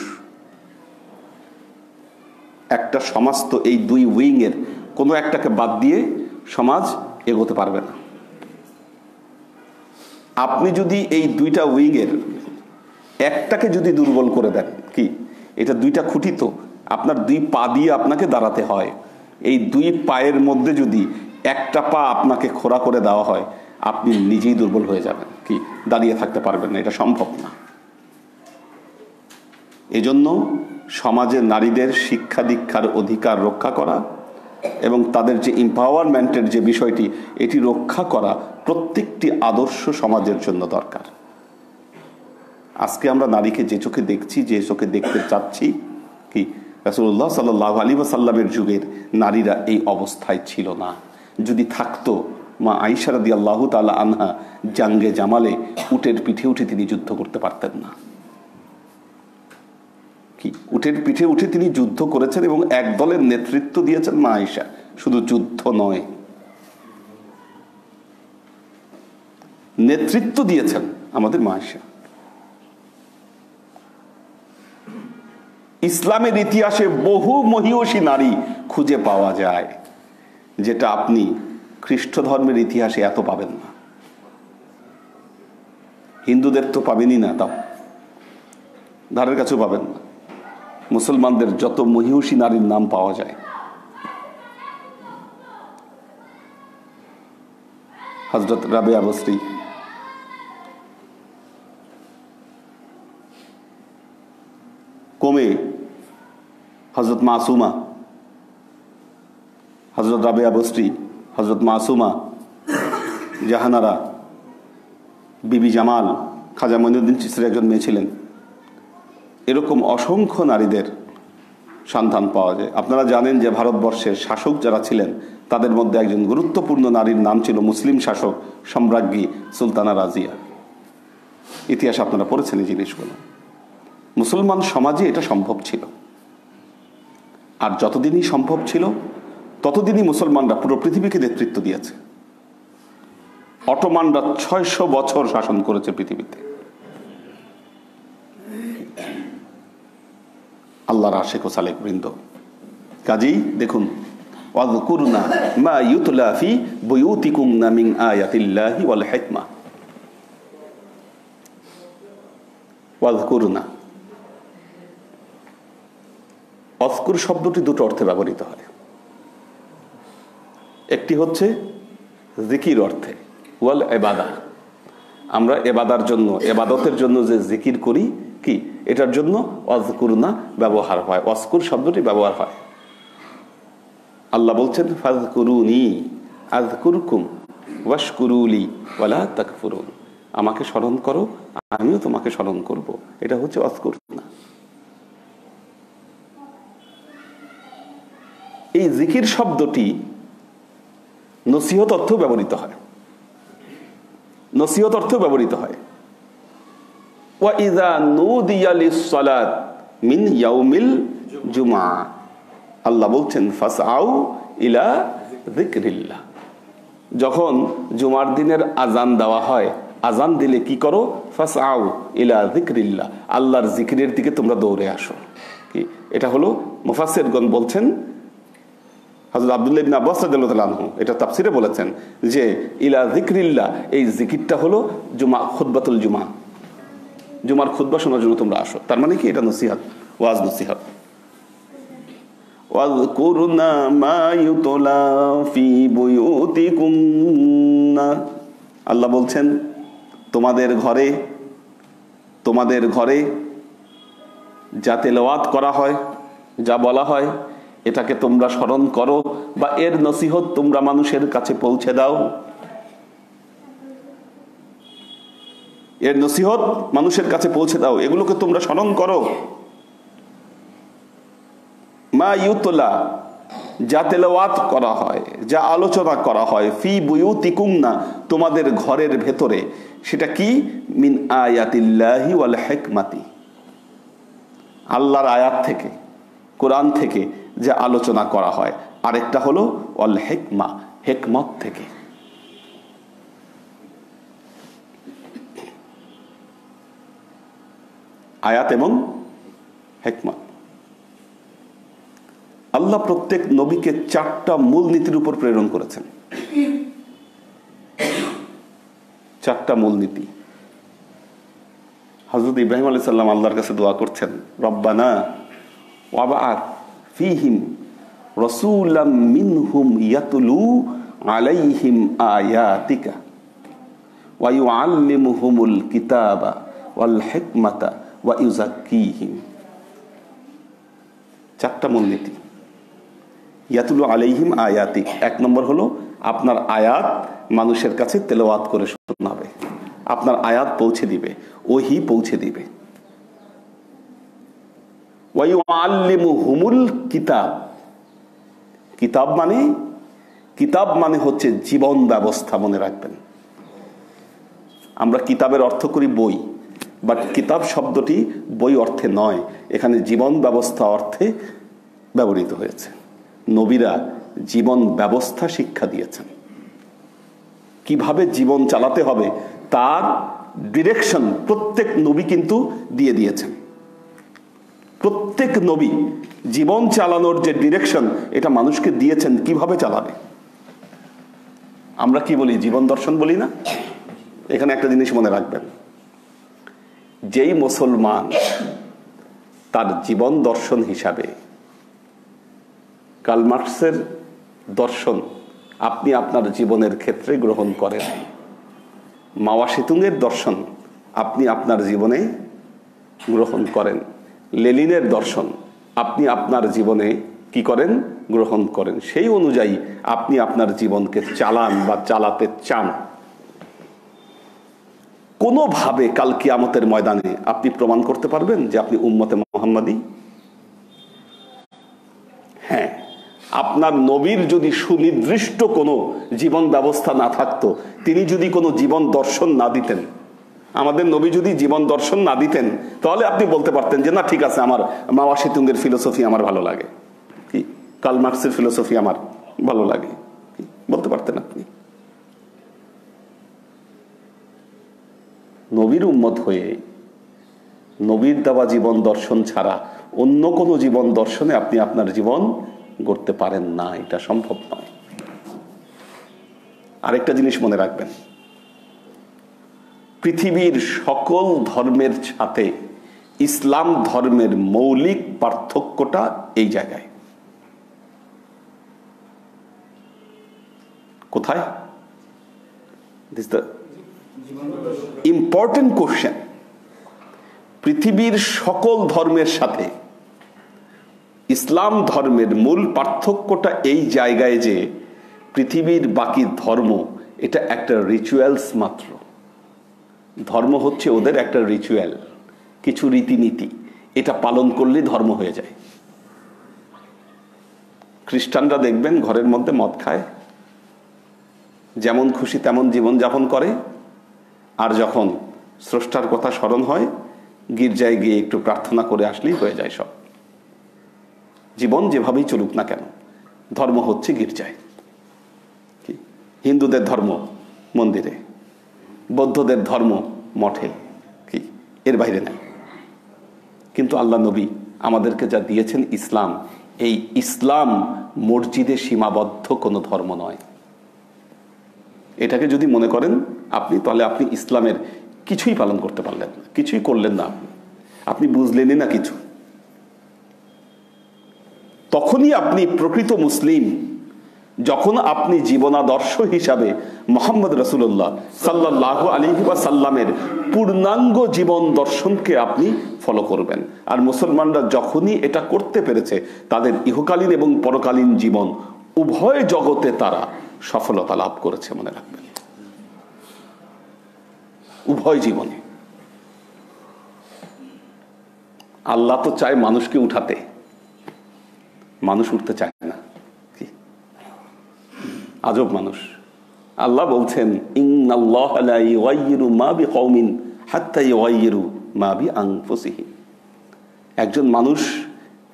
একটা সমাজ তো এই দুই উইং এর কোনো একটাকে বাদ দিয়ে সমাজ এগোতে পারবে না। আপনি যদি এই দুইটা উইং এর একটাকে যদি দুর্বল করে দেন, কি এটা দুইটা খুঁটি, তো আপনার দুই পা দিয়ে আপনাকে দাঁড়াতে হয়। এই দুই পায়ের মধ্যে যদি একটা পা আপনাকে খোঁড়া করে দেওয়া হয়, আপনি নিজেই দুর্বল হয়ে যাবেন, কি দাঁড়িয়ে থাকতে পারবেন না, এটা সম্ভব না। এজন্য সমাজে নারীদের শিক্ষা দীক্ষার অধিকার রক্ষা করা এবং তাদের যে এম্পাওয়ারমেন্টের যে বিষয়টি, এটি রক্ষা করা প্রত্যেকটি আদর্শ সমাজের জন্য দরকার। আজকে আমরা নারীকে যে চোখে দেখছি, যে চোখে দেখতে চাচ্ছি, কি রাসূলুল্লাহ সাল্লাল্লাহু আলাইহি ওয়াসাল্লামের যুগের নারীরা এই অবস্থায় ছিল না। যদি থাকতো, মা আয়েশা রাদিয়াল্লাহু তাআলা আনহা জাঙ্গে জামালে উটের পিঠে উঠে তিনি যুদ্ধ করতে পারতেন না। কি উটের পিঠে উঠে তিনি যুদ্ধ করেছেন এবং এক দলের নেতৃত্ব দিয়েছেন মা আয়েশা। শুধু যুদ্ধ নয়, নেতৃত্ব দিয়েছেন আমাদের মা আয়েশা। ইসলামের ইতিহাসে বহু মহিয়সী নারী খুঁজে পাওয়া যায়, যেটা আপনি খ্রিস্ট ধর্মের ইতিহাসে এত পাবেন না। হিন্দুদের তো পাবেনই না, তাও ধারের কাছেও পাবেন না। মুসলমানদের যত মহিয়সী নারীর নাম পাওয়া যায়, হযরত রাবেয়া বসরি, কমে হযরত মাসুমা, হযরত রাবেয়া বসরি, হযরত মাসুমা, জাহানারা, বিবি জামাল, খাজা মঈনুদ্দিন চিশতির একজন মেয়ে ছিলেন। এরকম অসংখ্য নারীদের সন্ধান পাওয়া যায়। আপনারা জানেন যে ভারতবর্ষের শাসক যারা ছিলেন, তাদের মধ্যে একজন গুরুত্বপূর্ণ নারীর নাম ছিল মুসলিম শাসক সম্রাজ্ঞী সুলতানা রাজিয়া। ইতিহাস আপনারা পড়েছেন এই জিনিসগুলো। মুসলমান সমাজে এটা সম্ভব ছিল। আর যতদিনই সম্ভব ছিল ততদিনই মুসলমানরা পুরো পৃথিবীকে নেতৃত্ব দিয়েছে। অটোমানরা 600 বছর শাসন করেছে পৃথিবীতে। আল্লাহর আশিক ও সালেক বৃন্দ, কাজেই দেখুন, ওয়াযকুরনা মা ইউতলা ফি বুয়ুতিকুমনা মিন আয়াতিল্লাহি ওয়াল হিকমা। ওয়াযকুরনা, অযকুর শব্দটি দুটো অর্থে ব্যবহৃত হয়। একটি হচ্ছে জিকির অর্থে, ওয়াল ইবাদা, আমরা এবাদার জন্য, এবাদতের জন্য যে জিকির করি, কি এটার জন্য ওয়াযকুরনা ব্যবহার হয়, ওয়াযকুর শব্দটি ব্যবহার হয়। আল্লাহ বলছেন ফাযকুরুনি আযকুরকুম ওয়াশকুরুলি ওয়ালা তাকফুরুন, আমাকে স্মরণ করো, আমিও তোমাকে স্মরণ করব। এটা হচ্ছে ওয়াযকুরনা। এই জিকির শব্দটি নসিহত অর্থেও ব্যবহৃত হয়, নসিহত অর্থেও ব্যবহৃত হয়। ওয়া ইযা নুদিয়া লিস-সালাত মিন ইয়াউমিল জুমআ, আল্লাহ বলছেন ফাসআউ ইলা যিকরিল্লাহ, যখন জুমার দিনের আজান দেওয়া হয়, আজান দিলে কি করো? ফাসআউ ইলা যিকরিল্লাহ, আল্লাহর জিকিরের দিকে তোমরা দৌড়ে আসো। কি এটা হলো মুফাসসিরগণ বলছেন, হযরত আব্দুল্লাহ ইবনে আব্বাস রাদিয়াল্লাহু তাআলা আনহু এটা তাফসিরে বলেছেন যে ইলা যিকরিল্লাহ, এই জিকিরটা হলো জুমা, খুতবাতুল জুমা, জুমার খুতবা শোনার জন্য তোমরা আসো। তার মানে কি এটা নসিহত, ওয়াজ নসিহত। ওয়াযকুরনা মা ইউতলা ফি বুয়ুতিকুন্না, আল্লাহ বলছেন তোমাদের ঘরে যা তেলাওয়াত করা হয়, যা বলা হয়, এটাকে তোমরা স্মরণ করো বা এর নসিহত তোমরা মানুষের কাছে পৌঁছে দাও। এর নসিহত মানুষের কাছে পৌঁছে দাও, এগুলোকে তোমরা স্মরণ করো। মা ইউতলা, যা তেলাওয়াত করা হয়, যা আলোচনা করা হয়, ফি বুয়ুতিকুমনা, তোমাদের ঘরের ভেতরে, সেটা কি? মিন আয়াতিল্লাহি ওয়াল হিকমাতি, আল্লাহর আয়াত থেকে, কোরআন থেকে যা আলোচনা করা হয়। আরেকটা হলো ওয়াল হিকমা, হিকমত থেকে। আয়াত এবং হিকমত। আল্লাহ প্রত্যেক নবীকে 4টা মূল নীতির উপর প্রেরণ করেছেন। 4টা মূল নীতি। হযরত ইব্রাহিম আলাইহিস সালাম আল্লাহর কাছে দোয়া করছেন, রব্বানা ওয়াবআথ ফীহিম রাসূলাম মিনহুম ইয়াতলু আলাইহিম আয়াতিকা ওয়া ইউআল্লিমুহুমুল কিতাবা ওয়াল হিকমাতা ওয়া ইউযাক্কিহিম। 4টা মূলনীতি। ইয়াতুলু আলাইহিম আয়াতিক, 1 নম্বর হলো আপনার আয়াত মানুষের কাছে তেলাওয়াত করে শোনাবে, আপনার আয়াত পৌঁছে দিবে, ওহী পৌঁছে দিবে। ওয়া ইউআল্লিমুহুমুল কিতাব, কিতাব মানে হচ্ছে জীবন ব্যবস্থা, মনে রাখবেন। আমরা কিতাবের অর্থ করি বই, বাট কিতাব শব্দটি বই অর্থে নয়, এখানে জীবন ব্যবস্থা অর্থে ব্যবহৃত হয়েছে। নবীরা জীবন ব্যবস্থা শিক্ষা দিয়েছেন, কিভাবে জীবন চালাতে হবে তার ডিরেকশন প্রত্যেক নবী কিন্তু দিয়ে দিয়েছেন। প্রত্যেক নবী জীবন চালানোর যে ডিরেকশন, এটা মানুষকে দিয়েছেন কিভাবে চালাবে। আমরা কি বলি? জীবন দর্শন বলি না? এখানে একটা জিনিস মনে রাখবেন, যেই মুসলমান তার জীবন দর্শন হিসাবে কার্ল মার্কসের দর্শন আপনি আপনার জীবনের ক্ষেত্রে গ্রহণ করেন, মাও সেতুংয়ের দর্শন আপনি আপনার জীবনে গ্রহণ করেন, লেনিনের দর্শন আপনি আপনার জীবনে কি করেন? গ্রহণ করেন, সেই অনুযায়ী আপনি আপনার জীবনকে চালান বা চালাতে চান, কোনোভাবে কাল কিয়ামতের ময়দানে আপনি প্রমাণ করতে পারবেন যে আপনি উম্মতে মুহাম্মাদী? হ্যাঁ, আপনার নবীর যদি সুনির্দিষ্ট কোনো জীবন ব্যবস্থা না থাকতো, তিনি যদি কোনো জীবন দর্শন না দিতেন, আমাদের নবী যদি জীবন দর্শন না দিতেন, তাহলে আপনি বলতে পারতেন যে না ঠিক আছে, আমার মাও সেতুংয়ের ফিলোসফি আমার ভালো লাগে। কি কার্ল মার্কসের ফিলোসফি আমার ভালো লাগে, বলতে পারতেন আপনি। নবীর উম্মত হয়ে নবীর দেওয়া জীবন দর্শন ছাড়া অন্য কোনো জীবন দর্শনে আপনি আপনার জীবন গড়তে পারেন না, এটা সম্ভব নয়। আরেকটা জিনিস মনে রাখবেন, পৃথিবীর সকল ধর্মের সাথে ইসলাম ধর্মের মৌলিক পার্থক্যটা এই জায়গায়। কোথায়? This the important question. পৃথিবীর সকল ধর্মের সাথে ইসলাম ধর্মের মূল পার্থক্যটা এই জায়গায় যে পৃথিবীর বাকি ধর্ম এটা একটা রিচুয়ালস মাত্র। ধর্ম হচ্ছে ওদের একটা রিচুয়াল, কিছু রীতিনীতি, এটা পালন করলে ধর্ম হয়ে যায়। খ্রিস্টানরা দেখবেন ঘরের মধ্যে মদ খায়, যেমন খুশি তেমন জীবন যাপন করে, আর যখন স্রষ্টার কথা স্মরণ হয় গির্জায় গিয়ে একটু প্রার্থনা করে আসলেই হয়ে যায় সব। জীবন যেভাবেই চলুক না কেন, ধর্ম হচ্ছে গির্জায়। হিন্দুদের ধর্ম মন্দিরে, বৌদ্ধদের ধর্ম মঠে, কি এর বাইরে নাই। কিন্তু আল্লাহ নবী আমাদেরকে যা দিয়েছেন ইসলাম, এই ইসলাম মসজিদে সীমাবদ্ধ কোনো ধর্ম নয়। এটাকে যদি মনে করেন আপনি, তাহলে আপনি ইসলামের কিছুই পালন করতে পারলেন না, কিছুই করলেন না, আপনি বুঝলেনই না কিছু। তখনই আপনি প্রকৃত মুসলিম যখন আপনি জীবনাদর্শ হিসাবে মুহাম্মদ রাসূলুল্লাহ সাল্লাল্লাহু আলাইহি ওয়াসাল্লামের পূর্ণাঙ্গ জীবন দর্শনকে আপনি ফলো করবেন। আর মুসলমানরা যখনই এটা করতে পেরেছে, তাদের ইহকালীন এবং পরকালীন জীবন উভয় জগতে তারা সফলতা লাভ করেছে, মনে রাখবেন, উভয় জীবনে। আল্লাহ তো চায় মানুষকে উঠাতে, মানুষ উঠতে চায় না। আজব মানুষ। আল্লাহ বলছেন ইন্নাল্লাহা লা ইউগাইয়িরু মা বিকওমিন হাত্তা ইউগাইয়িরু মা বিআনফুসিহিম। একজন মানুষ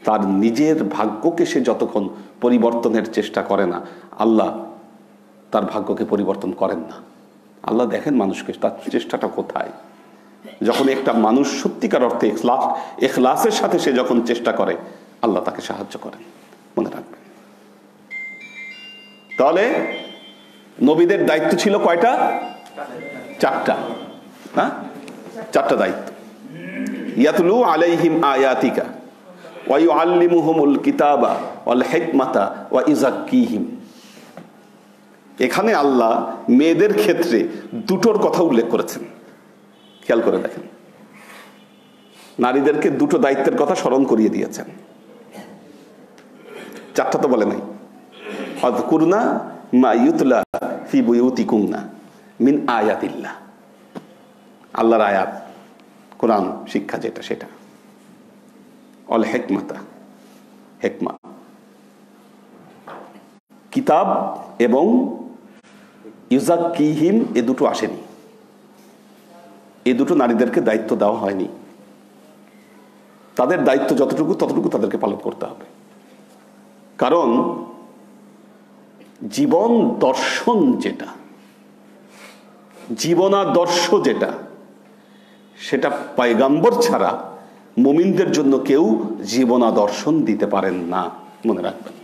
তার নিজের ভাগ্যকে সে যতক্ষণ পরিবর্তনের চেষ্টা করে না, আল্লাহ তার ভাগ্যকে পরিবর্তন করেন না। আল্লাহ দেখেন মানুষকে তার চেষ্টাটা কোথায়। যখন একটা মানুষ সত্যিকার অর্থে ইখলাসের সাথে সে যখন চেষ্টা করে, আল্লাহ তাকে সাহায্য করেন, মনে রাখবেন। তাহলে নবীদের দায়িত্ব ছিল কয়টা? চারটা। হ্যাঁ, চারটা দায়িত্ব। ইয়াতলু আলাইহিম আয়াতিকা ওয়া ইউআল্লিমুহুমুল কিতাবা ওয়াল হিকমাতা ওয়া ইউযাক্কিহিম। এখানে আল্লাহ মেয়েদের ক্ষেত্রে দুটোর কথা উল্লেখ করেছেন, খেয়াল করে দেখেন। নারীদেরকে দুটো দায়িত্বের কথা স্মরণ করিয়ে দিয়েছেন, চারটা তো বলে নাই। আযকুরনা মা ইউতলা ফি বুয়ুতিকুন্না মিন আয়াতিল্লাহ। আল্লাহর আয়াত, কোরআন শিক্ষা যেটা সেটা। অল হিকমাতা, হিকমা, কিতাব এবং ইউযাক্কিহিম, এ দুটো আসেনি। এ দুটো নারীদেরকে দায়িত্ব দেওয়া হয়নি। তাদের দায়িত্ব যতটুকু ততটুকু তাদেরকে পালন করতে হবে। কারণ জীবন দর্শন যেটা, জীবনাদর্শ যেটা, সেটা পয়গম্বর ছাড়া মুমিনদের জন্য কেউ জীবনাদর্শন দিতে পারেন না, মনে রাখবেন।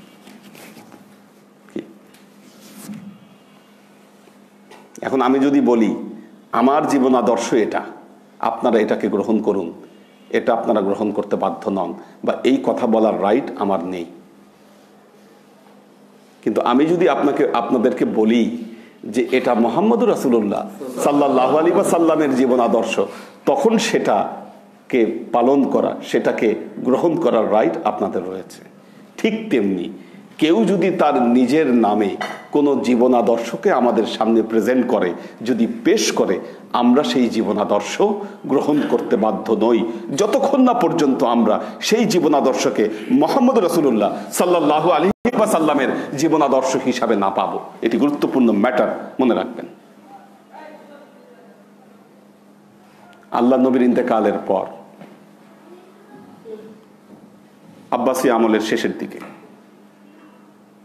এখন আমি যদি বলি আমার জীবনাদর্শ এটা, আপনারা এটাকে গ্রহণ করুন, এটা আপনারা গ্রহণ করতে বাধ্য নন, বা এই কথা বলার রাইট আমার নেই। কিন্তু আমি যদি আপনাদেরকে বলি যে এটা মুহাম্মদুর রাসূলুল্লাহ সাল্লাল্লাহু আলাইহি ওয়াসাল্লামের জীবন আদর্শ, তখন সেটাকে পালন করা, সেটাকে গ্রহণ করার রাইট আপনাদের রয়েছে। ঠিক তেমনি কেউ যদি তার নিজের নামে কোনো জীবনাদর্শকে আমাদের সামনে প্রেজেন্ট করে, যদি পেশ করে, আমরা সেই জীবনাদর্শ গ্রহণ করতে বাধ্য নই যতক্ষণ না পর্যন্ত আমরা সেই জীবনাদর্শকে মুহাম্মদ রাসূলুল্লাহ সাল্লাল্লাহু আলাইহি ওয়াসাল্লামের জীবনাদর্শ হিসাবে না পাবো। এটি গুরুত্বপূর্ণ ম্যাটার, মনে রাখবেন। আল্লাহ নবীর ইন্তেকালের পর আব্বাসী আমলের শেষের দিকে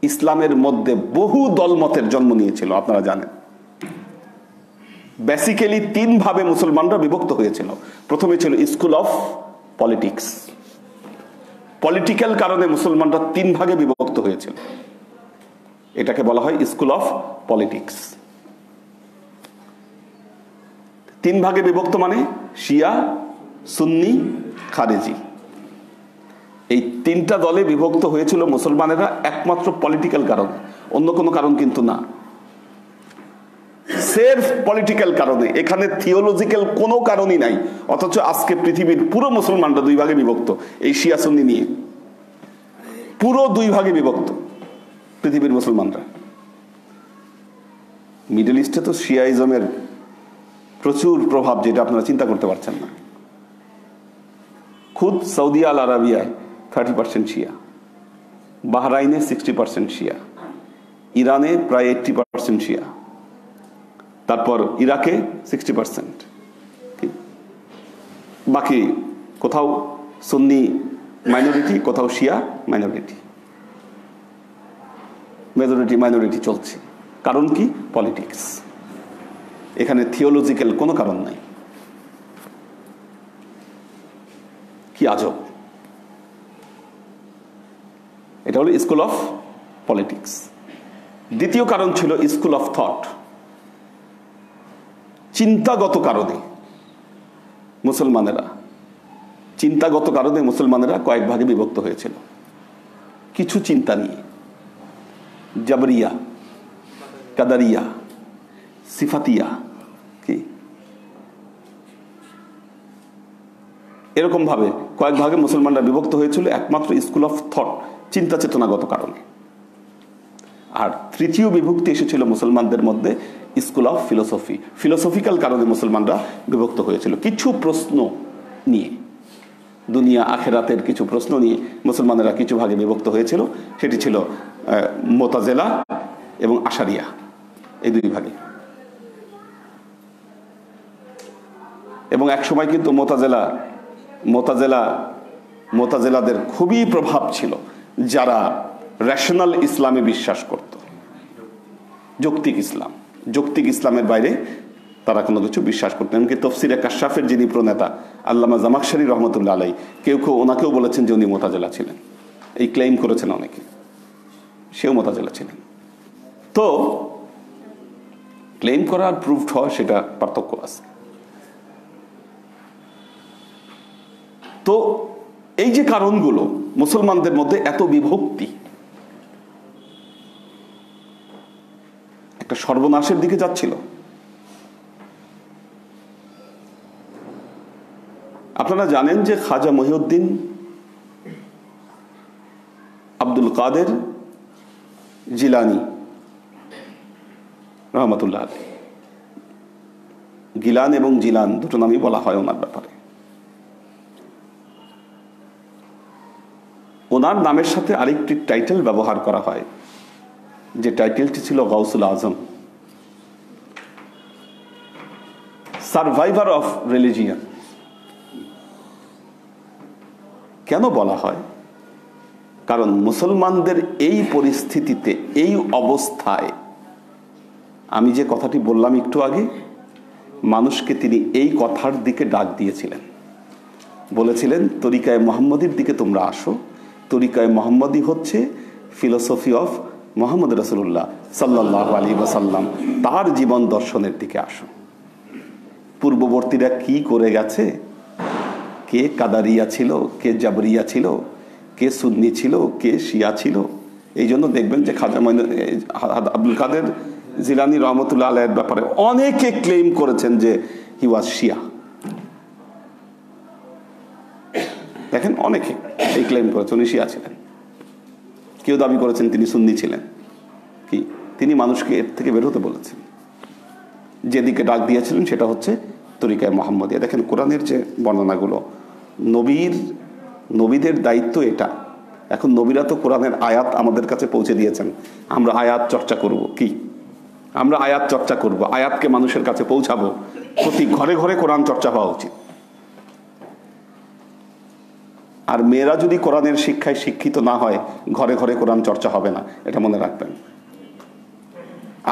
ইসলামের মধ্যে বহু দলমতের জন্ম নিয়েছিল, আপনারা জানেন। বেসিক্যালি 3 ভাবে মুসলমানরা বিভক্ত হয়েছিল। প্রথমে ছিল স্কুল অফ পলিটিক্স, পলিটিক্যাল কারণে মুসলমানরা 3 ভাগে বিভক্ত হয়েছিল, এটাকে বলা হয় স্কুল অফ পলিটিক্স। 3 ভাগে বিভক্ত মানে শিয়া, সুন্নি, খারেজি। এই 3টা দলে বিভক্ত হয়েছিল মুসলমানেরা একমাত্র পলিটিক্যাল কারণে, অন্য কোনো কারণ কিন্তু না, সেলফ পলিটিক্যাল কারণে। এখানে থিওলজিক্যাল কোনো কারণই নাই। অথচ আজকে পৃথিবীর পুরো মুসলমানরা 2 ভাগে বিভক্ত, এই শিয়া সুন্নি নিয়ে পুরো 2 ভাগে বিভক্ত পৃথিবীর মুসলমানরা। মিডল ইস্টে তো শিয়াইজমের প্রচুর প্রভাব, যেটা আপনারা চিন্তা করতে পারছেন না। খুদ সৌদি আল আরাবিয়ায় 30% শিয়া, বাহরাইনে 60% শিয়া, ইরানে প্রায় 80% শিয়া, তারপর ইরাকে 60%, বাকি কোথাও সুন্নি মাইনরিটি, কোথাও শিয়া মাইনরিটি, মেজরিটি মাইনরিটি চলছে। কারণ কি? পলিটিক্স। এখানে থিওলজিক্যাল কোনো কারণ নাই। কি আজব! এটা হলো স্কুল অফ পলিটিক্স। দ্বিতীয় কারণ ছিল স্কুল অফ থট, চিন্তাগত কারণে মুসলমানেরা কয়েক ভাগে বিভক্ত হয়েছিল কিছু চিন্তা নিয়ে। জাবরিয়া, কাদারিয়া, সিফাতিয়া, কি এরকম ভাবে কয়েক ভাগে মুসলমানরা বিভক্ত হয়েছিল একমাত্র স্কুল অফ থট, চিন্তা চেতনাগত কারণে। আর তৃতীয় বিভক্তি এসেছিল মুসলমানদের মধ্যে স্কুল অফ ফিলোসফি, ফিলোসফিক্যাল কারণে মুসলমানরা বিভক্ত হয়েছিল কিছু প্রশ্ন নিয়ে। দুনিয়া আখেরাতের কিছু প্রশ্ন নিয়ে মুসলমানেরা কিছু ভাগে বিভক্ত হয়েছিল। সেটি ছিল মুতাজিলা এবং আশারিয়া, এই 2 ভাগে। এবং এক সময় কিন্তু মুতাজিলাদের খুবই প্রভাব ছিল, যারা রেশনাল ইসলামে বিশ্বাস করত, যৌক্তিক ইসলামের বাইরে তারা কোনো কিছু বিশ্বাস করতেন। এমনকি তফসিরে কাশাফের যিনি প্রণেতা আল্লামা জামাখশারী রহমতুল্লাহ আলাই, কেউ ওনাকেও বলেছেন যে উনি মুতাজিলা ছিলেন, এই ক্লেইম করেছেন অনেকে, সেও মুতাজিলা ছিলেন। তো ক্লেইম করার প্রুফড হয় সেটা পার্থক্য আছে। তো এই যে কারণগুলো, মুসলমানদের মধ্যে এত বিভক্তি একটা সর্বনাশের দিকে যাচ্ছিল। আপনারা জানেন যে খাজা মহিউদ্দিন আব্দুল কাদের জিলানি রহমতুল্লাহ আলাইহি, গিলান এবং জিলান দুটো নামই বলা হয় ওনার ব্যাপারে। ওনার নামের সাথে আরেকটি টাইটেল ব্যবহার করা হয়, যে টাইটেলটি ছিল গাউসুল আজম, সার্ভাইভার অফ রিলিজিয়ন। কেন বলা হয়? কারণ মুসলমানদের এই পরিস্থিতিতে, এই অবস্থায়, আমি যে কথাটি বললাম একটু আগে, মানুষকে তিনি এই কথার দিকে ডাক দিয়েছিলেন, বলেছিলেন তরিকায়ে মুহাম্মদীর দিকে তোমরা আসো। তরিকায়ে মুহাম্মদী হচ্ছে ফিলোসফি অফ মুহাম্মদ রাসূলুল্লাহ সাল্লাল্লাহু আলাইহি ওয়াসাল্লাম, তার জীবন দর্শনের দিকে আসো। পূর্ববর্তীরা কি করে গেছে, কে কাদারিয়া ছিল, কে জাবরিয়া ছিল, কে সুন্নি ছিল, কে শিয়া ছিল। এই জন্য দেখবেন যে খাজা আব্দুল কাদের জিলানী রহমতুল্লাহ আলাইহির ব্যাপারে অনেকে ক্লেম করেছেন যে হি ওয়াজ শিয়া। দেখেন, অনেকে এই ক্লেম করেছেন উনি শিয়া ছিলেন। কেউ দাবি করেছেন তিনি সুন্নি ছিলেন। কি তিনি মানুষকে এর থেকে বের হতে বলেছেন, যেদিকে ডাক দিয়েছিলেন সেটা হচ্ছে তরিকায়ে মুহাম্মদিয়া। দেখেন কোরআনের যে বর্ণনাগুলো, নবীদের দায়িত্ব এটা। এখন নবীরা তো কোরআনের আয়াত আমাদের কাছে পৌঁছে দিয়েছেন, আমরা আয়াত চর্চা করব। কি আমরা আয়াত চর্চা করব, আয়াতকে মানুষের কাছে পৌঁছাবো। প্রতি ঘরে ঘরে কোরআন চর্চা হওয়া উচিত। আর মেয়েরা যদি কোরআনের শিক্ষায় শিক্ষিত না হয়, ঘরে ঘরে কোরআন চর্চা হবে না, এটা মনে রাখবেন।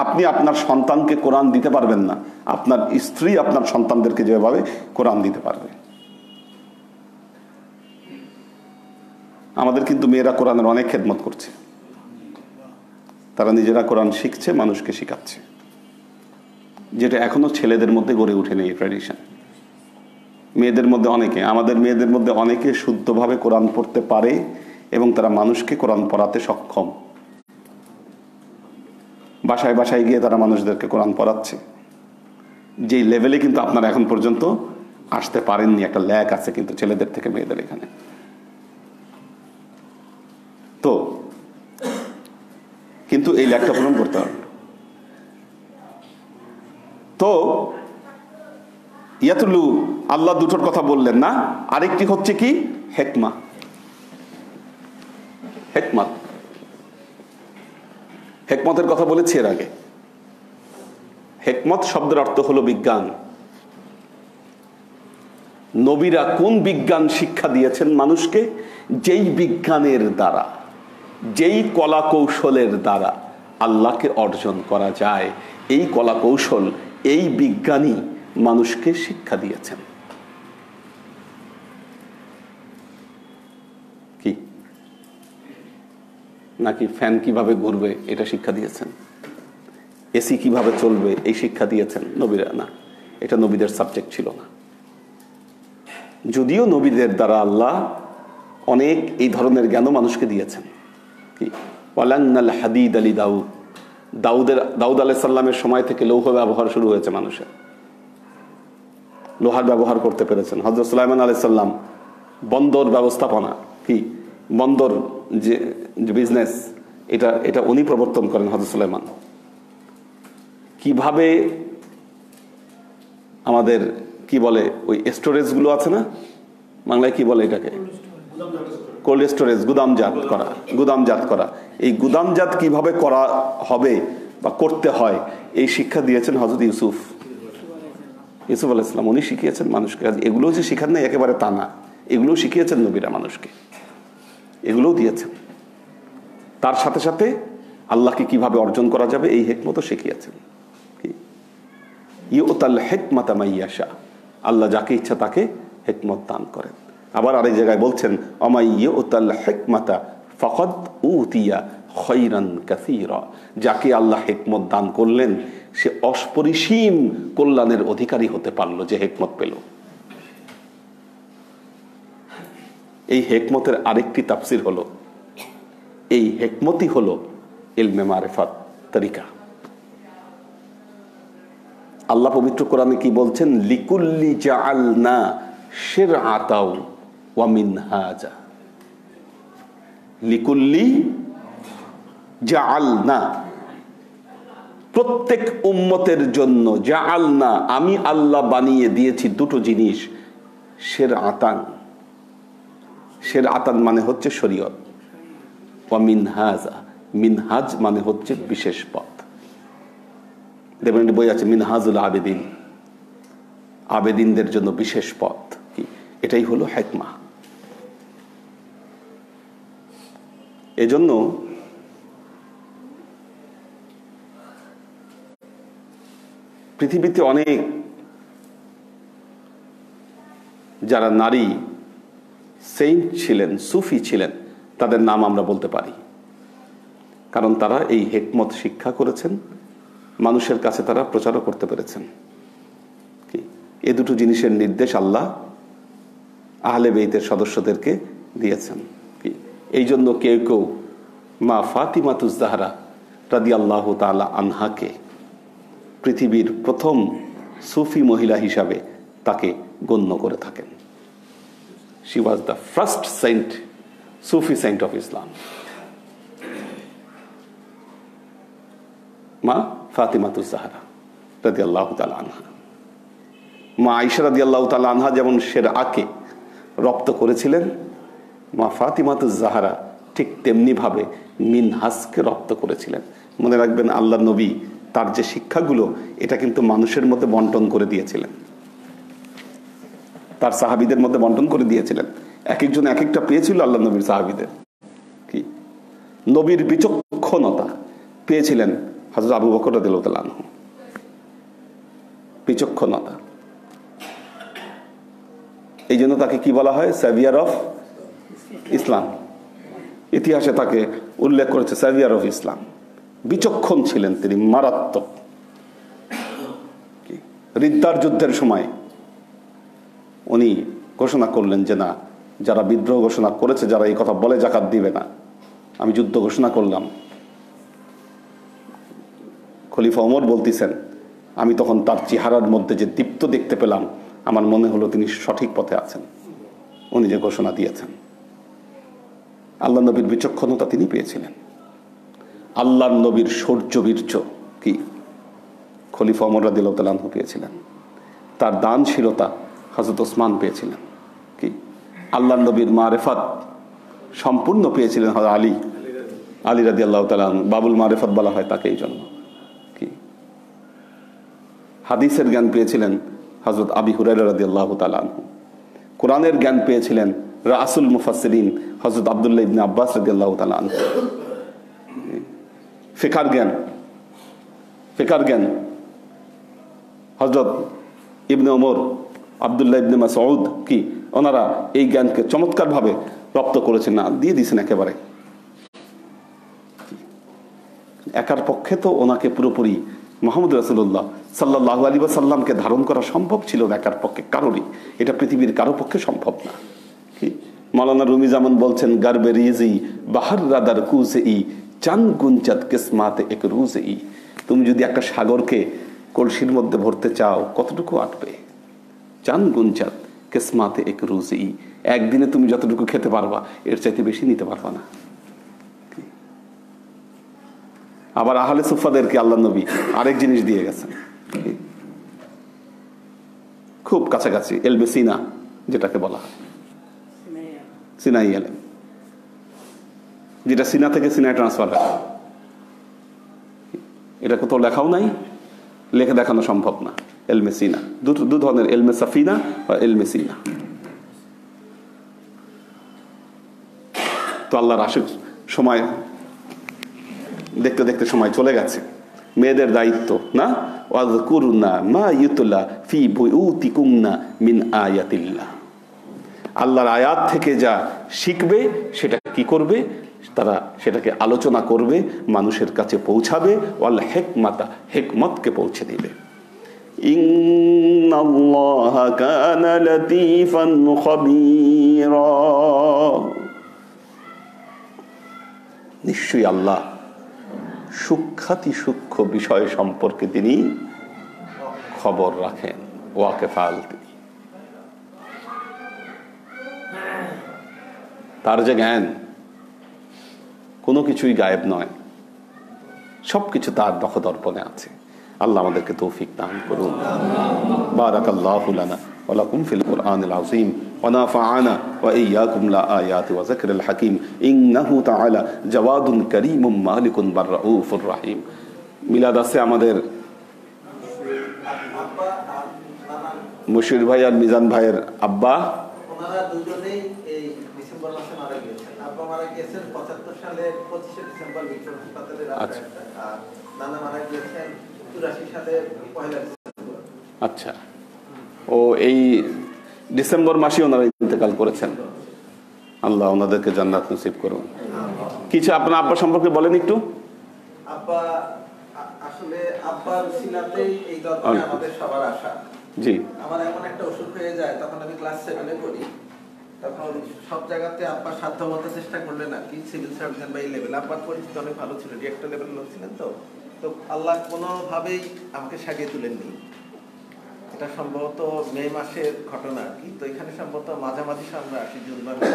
আপনি আপনার সন্তানকে কোরআন দিতে পারবেন না, আপনার স্ত্রী আপনার সন্তানদেরকে যেভাবে কোরআন দিতে পারবে। আমাদের কিন্তু মেয়েরা কোরআনের অনেক খেদমত করছে, তারা নিজেরা কোরআন শিখছে, মানুষকে শিখাচ্ছে, যেটা এখনো ছেলেদের মধ্যে গড়ে ওঠেনি এই ট্র্যাডিশন। মেয়েদের মধ্যে অনেকে, আমাদের মেয়েদের মধ্যে অনেকে শুদ্ধভাবে কোরআন পড়তে পারে এবং তারা মানুষকে কোরআন পড়াতে সক্ষম। বাসায় বাসায় গিয়ে তারা মানুষদেরকে কোরআন পড়াচ্ছে, যেই লেভেলে কিন্তু আপনারা এখন পর্যন্ত আসতে পারেননি। একটা ল্যাক আছে কিন্তু ছেলেদের থেকে মেয়েদের এখানে। তো কিন্তু এই ল্যাকটা পূরণ করতে হবে। তো ইয়াতুলু, আল্লাহ দুটোর কথা বললেন না, আরেকটি হচ্ছে কি হেকমা। হেকমত, হেকমতের কথা বলেছি এর আগে। হেকমত শব্দের অর্থ হলো বিজ্ঞান। নবীরা কোন বিজ্ঞান শিক্ষা দিয়েছেন মানুষকে? যেই বিজ্ঞানের দ্বারা, যেই কলা কৌশলের দ্বারা আল্লাহকে অর্জন করা যায়, এই কলা কৌশল, এই বিজ্ঞানী মানুষকে শিক্ষা দিয়েছেন। কি নাকি ফ্যান কিভাবে ঘুরবে এটা শিক্ষা দিয়েছেন, এসি কিভাবে চলবে এই শিক্ষা দিয়েছেন নবীরা? না, এটা নবীদের সাবজেক্ট ছিল না। যদিও নবীদের দ্বারা আল্লাহ অনেক এই ধরনের জ্ঞানও মানুষকে দিয়েছেন। কি ওয়ালান্নাল হাদিদ আলী দাউদ, দাউদ আলাইহিস সালামের সময় থেকে লৌহ ব্যবহার শুরু হয়েছে, মানুষের লোহার ব্যবহার করতে পেরেছেন। হযরত সুলাইমান আলাইহিস সালাম বন্দর ব্যবস্থাপনা, কি বন্দর যে বিজনেস, এটা উনি প্রবর্তন করেন হযরত সুলাইমান। কিভাবে আমাদের কি বলে ওই স্টোরেজ গুলো আছে না, বাংলায় কি বলে এটাকে? কোল্ড স্টোরেজ, গুদামজাত করা। এই গুদামজাত কিভাবে করা হবে বা করতে হয় এই শিক্ষা দিয়েছেন হযরত ইউসুফ আলাইহিস সালাম। উনি শিখিয়েছেন মানুষকে। এগুলো যে শিখান নাই একেবারে তা না, এগুলো শিখিয়েছেন নবীরা মানুষকে, এগুলোও দিয়েছেন। তার সাথে সাথে আল্লাহকে কিভাবে অর্জন করা যাবে এই হিকমতও শিখিয়েছেন। ইউতাল হিকমাতা মাইয়াশা, আল্লাহ যাকে ইচ্ছা তাকে হিকমত দান করেন। আবার আরেক জায়গায় বলছেন অমাই ইউতাল হিকমাতা ফাকাদ উতিয়া খায়রান কাসীরা, যাকে আল্লাহ হিকমত দান করলেন সে অপরিসীম কল্যাণের অধিকারী হতে পারলো, যে হিকমত পেল। এই হিকমতের আরেকটি তাফসীর হলো, এই হিকমতই হলো ইলমে মারিফাত তরিকা। আল্লাহ পবিত্র কোরআনে কি বলছেন? লিকুল্লি জাআলনা শিরআতাও ওয়া মিনহাজা। লিকুল্লি জাআলনা, প্রত্যেক উম্মতের জন্য, জাআলনা আমি আল্লাহ বানিয়ে দিয়েছি দুটো জিনিস। শিরআতান, শিরআতান মানে হচ্ছে শরীয়ত, ওয়া মিনহাজা, মিনহাজ মানে হচ্ছে বিশেষ পথ। দেখবেন বই আছে মিনহাজুল আবেদিন, আবেদিনদের জন্য বিশেষ পথ। কি এটাই হলো হিকমা। এজন্য পৃথিবীতে অনেক যারা নারী সেইন্ট ছিলেন, সুফি ছিলেন, তাদের নাম আমরা বলতে পারি, কারণ তারা এই হিকমত শিক্ষা করেছেন, মানুষের কাছে তারা প্রচারও করতে পেরেছেন। কি এ দুটো জিনিসের নির্দেশ আল্লাহ আহলে বেইতের সদস্যদেরকে দিয়েছেন। কি এই জন্য কেউ কেউ মা ফাতিমাতুজ জাহরা রাদিয়াল্লাহু তাআলা আনহাকে পৃথিবীর প্রথম সুফি মহিলা হিসাবে তাকে গণ্য করে থাকেন। She was the first saint, Sufi saint of Islam, মা ফাতিমাতুজ জাহরা রাদিয়াল্লাহু তাআলা আনহা। মা আয়েশা রাদিয়াল্লাহু তাআলা আনহা যেমন শিরআকে রপ্ত করেছিলেন, মা ফাতিমাতুজ জাহরা ঠিক তেমনি ভাবে মিনহাজকে রপ্ত করেছিলেন। মনে রাখবেন, আল্লাহর নবী তার যে শিক্ষাগুলো এটা কিন্তু মানুষের মধ্যে বন্টন করে দিয়েছিলেন, তার সাহাবীদের মধ্যে বন্টন করে দিয়েছিলেন। এক একজন এক একটা পেয়েছিল আল্লাহ নবীর সাহাবীদের। কি নবীর বিচক্ষণতা পেয়েছিলেন হযরত আবু বকর রাদিয়াল্লাহু তাআলা আনহু। বিচক্ষণতা, এই জন্য তাকে কি বলা হয়? Severe of Islam. ইতিহাসে তাকে উল্লেখ করেছে সেভিয়ার অফ ইসলাম। বিচক্ষণ ছিলেন তিনি, মারাত্মক। রিদ্দার যুদ্ধের সময় উনি ঘোষণা করলেন যে না, যারা বিদ্রোহ ঘোষণা করেছে, যারা এই কথা বলে যাকাত দিবে না, আমি যুদ্ধ ঘোষণা করলাম। খলিফা ওমর বলতেছেন, আমি তখন তার চেহারার মধ্যে যে দীপ্ত দেখতে পেলাম, আমার মনে হলো তিনি সঠিক পথে আছেন, উনি যে ঘোষণা দিয়েছেন। আল্লাহ নবীর বিচক্ষণতা তিনি পেয়েছিলেন। আল্লাহর নবীর শৌর্য বীর্য কি খলিফা ওমর রাদিয়াল্লাহু তাআলা আনহু পেয়েছিলেন। তার দানশীলতা হযরত ওসমান পেয়েছিলেন। কি আল্লাহর নবীর মারেফাত সম্পূর্ণ পেয়েছিলেন হযরত আলী রাদিয়াল্লাহু তাআলা আনহু। বাবুল মারেফাত বলা হয় তাকে। এই জন্য কি হাদিসের জ্ঞান পেয়েছিলেন হযরত আবু হুরায়রা রাদিয়াল্লাহু তাআলা আনহু। কোরআনের জ্ঞান পেয়েছিলেন রাসূল মুফাসসিরিন হযরত আব্দুল্লাহ ইবনে আব্বাস রাদিয়াল্লাহু তাআলা আনহু। ফিকার জ্ঞান হযরত ইবনে ওমর, আব্দুল্লাহ ইবনে মাসউদ, কি ওনারা এই জ্ঞানকে চমৎকার ভাবে রপ্ত করেছেন, না দিয়ে দিয়েছেন একেবারে। একার পক্ষে তো ওনাকে পুরোপুরি মুহাম্মদ রাসূলুল্লাহ সাল্লাল্লাহু আলাইহি ওয়াসাল্লামকে ধারণ করা সম্ভব ছিল না একার পক্ষে কারোরই। এটা পৃথিবীর কারো পক্ষে সম্ভব না। কি মাওলানা রুমি যেমন বলছেন, গারবে রিজি বাহার রাদার কুজেই চান গুঞ্চাত কিসমাতে এক রুজেই। তুমি যদি একটা সাগরকে কলসির মধ্যে ভরতে চাও, কতটুকু আটবে? চান গুঞ্চাত কিসমাতে এক রুজেই, একদিনে তুমি যতটুকু খেতে পারবা এর চাইতে বেশি নিতে পারবা না। আবার আহলে সুফাদেরকে আল্লাহ নবী আরেক জিনিস দিয়ে গেছেন, খুব কাছাকাছি, এলবে সিনা যেটাকে বলা হয়, সিনাই এলেম, যেটা সিনা থেকে সিনায় ট্রান্সফার হয়। এটা কোথাও লেখাও নাই, লেখে দেখানো সম্ভব না। এলমে সিনা, দু ধরনের, এলমে সাফিনা বা এলমে সিনা। তো আল্লাহর আশিক সময় দেখতে দেখতে সময় চলে গেছে। মেয়েদের দায়িত্ব না, ওয়াজকুরনা মা ইউতলা ফি বুয়ুতিকুমনা মিন আয়াতিল্লাহ। আল্লাহর আয়াত থেকে যা শিখবে সেটা কি করবে? তারা সেটাকে আলোচনা করবে, মানুষের কাছে পৌঁছাবে। ওয়াল হিকমাতা, হিকমতকে পৌঁছে দিবে। ইন্নাল্লাহা কানা লাতীফান খাবীরা। নিশ্চয়ই আল্লাহ সূক্ষ্মাতি সূক্ষ্ম বিষয় সম্পর্কে তিনি খবর রাখেন। ওয়াকেফাল, তার যে জ্ঞান, কোনো কিছুই গায়েব নয়, সবকিছু তার নখদর্পণে আছে। আল্লাহ আমাদেরকে তৌফিক দান করুন। বারাকাল্লাহু লানা ওয়া লাকুম ফিল কুরআনিল আযীম ওয়া নাফা'ানা ওয়া ইয়্যাকুম লা আয়াতি ওয়া যিকরিল হাকীম ইন্নাহু তাআলা জাওয়াদুন কারীমুম মালিকুন বাররাউফুর রহিম। মিলাদ আছে আমাদের মুশির ভাই আর মিজান ভাইয়ের আব্বা, ওনারা দুজনেই এই ডিসেম্বর মাসে মারা গিয়েছেন। আব্বা মারা গিয়েছেন 75 সালের 25শে ডিসেম্বর বিক্রম হাসপাতালে রাতে, আর নানা মারা গিয়েছেন 84 সালের 1 ডিসেম্বর। আচ্ছা, ও এই ডিসেম্বর মাসে ওনারা ইন্তেকাল করেছেন। আল্লাহ ওনাদেরকে জান্নাত নসিব করুন। কিছু আপনার আব্বা সম্পর্কে বলেন একটু। আব্বা আসলে আব্বার সিনাতেই এই দরবারে আমাদের সবার আশা। জি, আমার এমন একটা অসুখ হয়ে যায়, তখন আমি ক্লাস 7 এ পড়ি। তখন সব জায়গাতে আব্বা সাধ্যমতো চেষ্টা করলেন আর কি, সিভিল সার্জন বা এই লেভেল। আব্বার পরিচিতি অনেক ভালো ছিল, ডিরেক্টর লেভেল লোক ছিলেন। তো আল্লাহ কোনোভাবেই আমাকে সাজিয়ে তুলেননি। এটা সম্ভবত মে মাসের ঘটনা আর কি। তো এখানে সম্ভবত মাঝামাঝি আমরা আসি, জুন বা মে।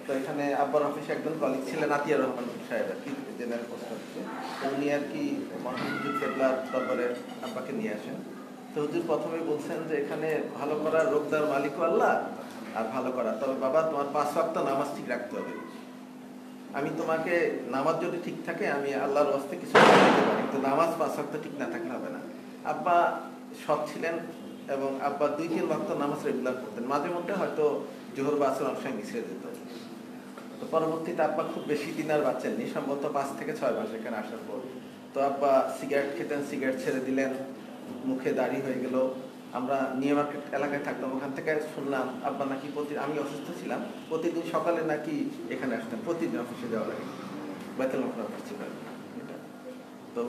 তো এখানে আব্বার অফিসে একজন কলিগ ছিলেন আতিয়ার রহমান সাহেব আর কি, জেনারেল পোস্ট অফিসে। তো উনি আর কি মহানজুর কেবলার দরবারে আব্বাকে নিয়ে আসেন। তো হুজুর প্রথমেই বলছেন যে এখানে ভালো করার রোগদার মালিকও আল্লাহ, আর ভালো করা, তবে বাবা তোমার 5 ওয়াক্ত নামাজ ঠিক রাখতে হবে। আমি তোমাকে নামাজ যদি ঠিক থাকে আমি আল্লাহর ওয়াস্তে কিছু দিতে পারি, তো নামাজ 5 ওয়াক্ত ঠিক না থাকলে হবে না। আব্বা সৎ ছিলেন এবং আব্বা 2-3 ওয়াক্ত নামাজ রেগুলার করতেন। মাঝে মধ্যে হয়তো জোহর বা আসর অনেক সময় মিশে যেত। তো পরবর্তীতে আব্বা খুব বেশি দিন আর বাঁচেননি, সম্ভবত 5 থেকে 6 মাস এখানে আসার পর। তো আব্বা সিগারেট খেতেন, সিগারেট ছেড়ে দিলেন, মুখে দাড়ি হয়ে গেল। আমরা নিউ মার্কেট এলাকায় থাকতাম, ওখান থেকে শুনলাম আব্বা নাকি আমি অসুস্থ ছিলাম, প্রতিদিন সকালে নাকি এখানে আসতেন, প্রতিদিন অফিসে যাওয়ার আগে বাইতুল মোকাররম ছিলেন এটা। তো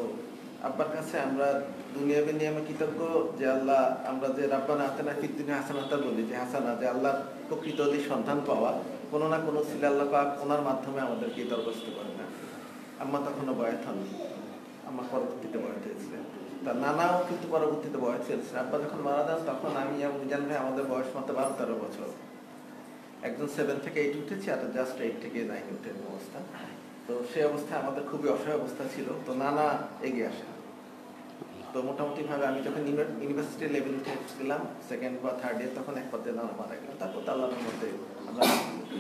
আব্বার কাছে আমরা দুনিয়াবি নিয়মে কৃতজ্ঞ যে আল্লাহ, আমরা যে রাব্বানা আতিনা ফিদ দুনিয়া হাসানাতা বলি, যে হাসানা, যে আল্লাহর প্রকৃত সন্ধান পাওয়া, কোনো না কোনো ছিল আল্লাহ পাক ওনার মাধ্যমে আমাদেরকে দরখাস্ত করেন না। আম্মা তখনও বয়াত হননি, আম্মা পরবর্তীতে বয়াত হয়েছিলেন। তার নানাও কিন্তু পরবর্তীতে বয়স চলছে। আব্বা যখন মারা যান তখন আমি এবং মিজান ভাই আমাদের বয়স মতো 12-13 বছর। একজন 7 থেকে 8 উঠেছি, আর জাস্ট 8 থেকে 9 উঠেন অবস্থা। তো সেই অবস্থায় আমাদের খুবই অসহায় অবস্থা ছিল। তো নানা এগিয়ে আসে। তো মোটামুটি ভাবে আমি যখন ইউনিভার্সিটি লেভেল উঠে গেলাম, 2nd বা 3rd ইয়ার, তখন এক পর্যায়ে নানা মারা গেল। তারপর তো আল্লাহর মধ্যে আমরা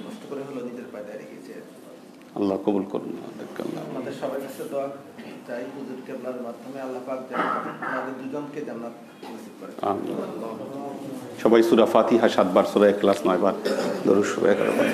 কষ্ট করে হলো নিজের পায়ে দাঁড়িয়ে গেছি। আল্লাহ কবুল করুন। আমাদের সবার কাছে দোয়া চাই হুজুর কেবলার মাধ্যমে আল্লাহ পাক আমাদের দুজনকে জান্নাত নসিব করে। সবাই সূরা ফাতিহা 7 বার, সূরা ইখলাস 9 বার, দরুদ শরীফ 11 বার।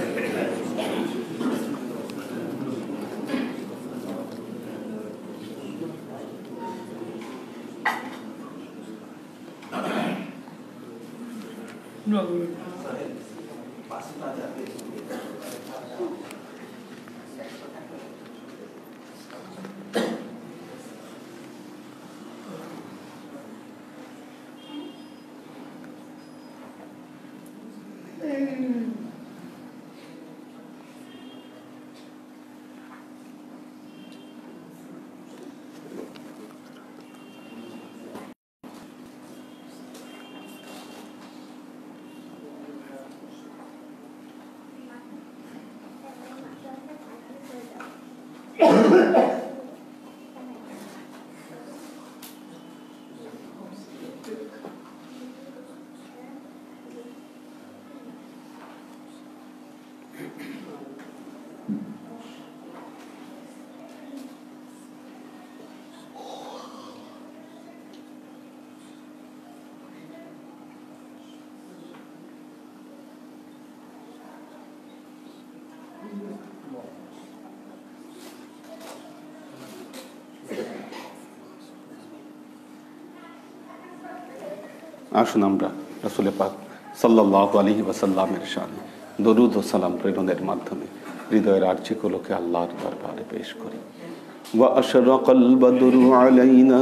আসুন আমরা রাসূল পাক সাল্লাল্লাহু আলাইহি ওয়াসাল্লামের শানে দরুদ ও সালাম প্রেরণের মাধ্যমে হৃদয়ের আরজিগুলোকে আল্লাহর দরবারে পেশ করি। ওয়া আশরাকাল বদরু আলাইনা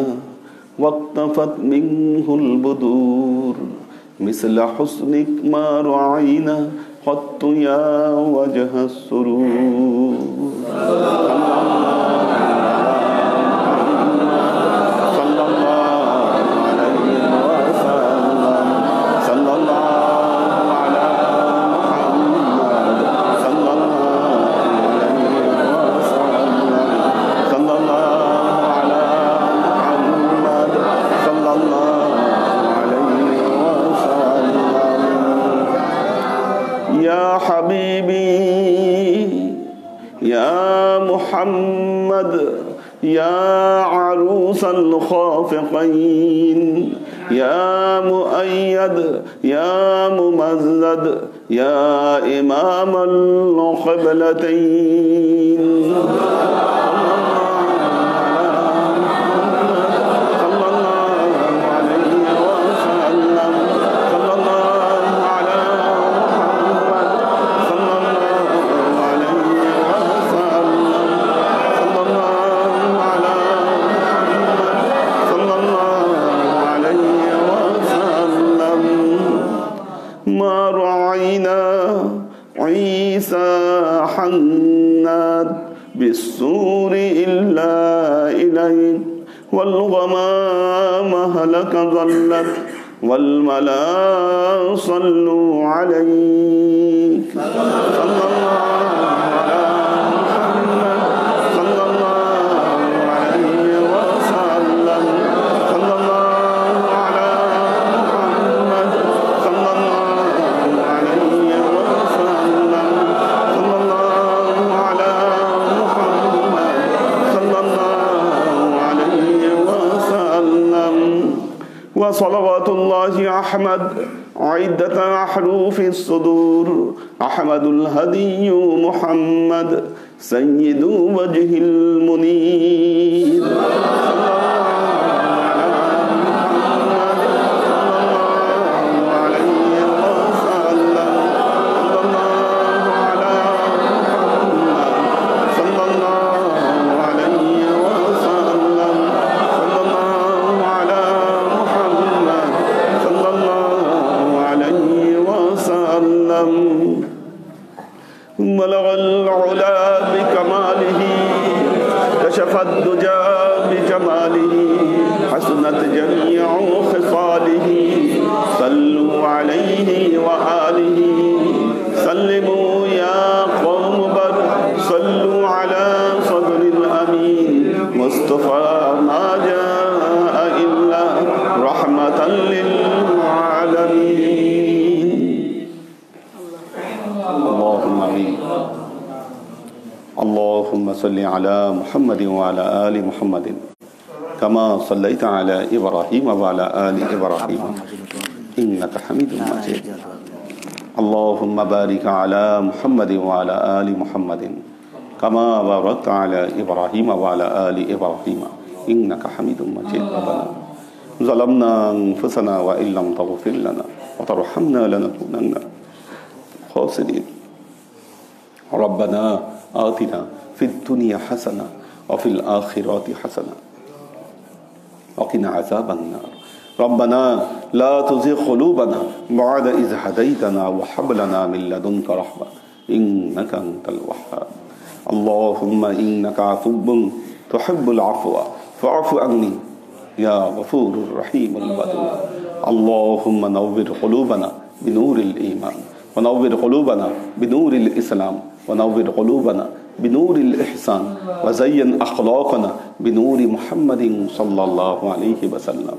ওয়াক্তাফাত মিনহুল বুদুর মিসলা হুসনিক মা রাআইনা কত্তু ইয়া ওয়াজহাস সুরুর। محمد يا عروس الخافقين يا مؤيد يا ممزد يا إمام القبلتين بالسور إلا إليك والغمام هلك ظلت والملا صلوا عليك صلى الله على محمد صلى الله عليه وسلم صلى الله على محمد صلى الله عليه وسلم صلى الله على وصلوات الله أحمد عدة أحرف الصدور أحمد الهدي محمد سيد وجه المنير بلغ العلا بكماله كشف الدجى بجماله حسنت جميع خصاله صلوا عليه وآله سلموا يا قوم بر صلوا على صدر الأمين مصطفى ما جاء إلا رحمة للعالمين اللهم آمين اللهم صل على محمد وعلى آل محمد كما صليت على إبراهيم وعلى آل إبراهيم إنك حميد مجيد اللهم بارك على محمد وعلى آل محمد كما باركت على إبراهيم وعلى آل إبراهيم إنك حميد مجيد ربنا ظلمنا أنفسنا وإن لم تغفر لنا وترحمنا لنكونن خاسرين ربنا آتنا في الدنيا حسنة وفي الآخرة حسنة وقنا عذاب النار ربنا لا تزغ قلوبنا بعد إذ هديتنا وهب لنا من لدنك رحمة إنك أنت الوهاب اللهم إنك عفو تحب العفو فاعف عني يا غفور الرحيم الودود اللهم نور قلوبنا بنور الإيمان ونور قلوبنا بنور الإسلام ونور قلوبنا بنور الإحسان وزين أخلاقنا بنور محمد صلى الله عليه وسلم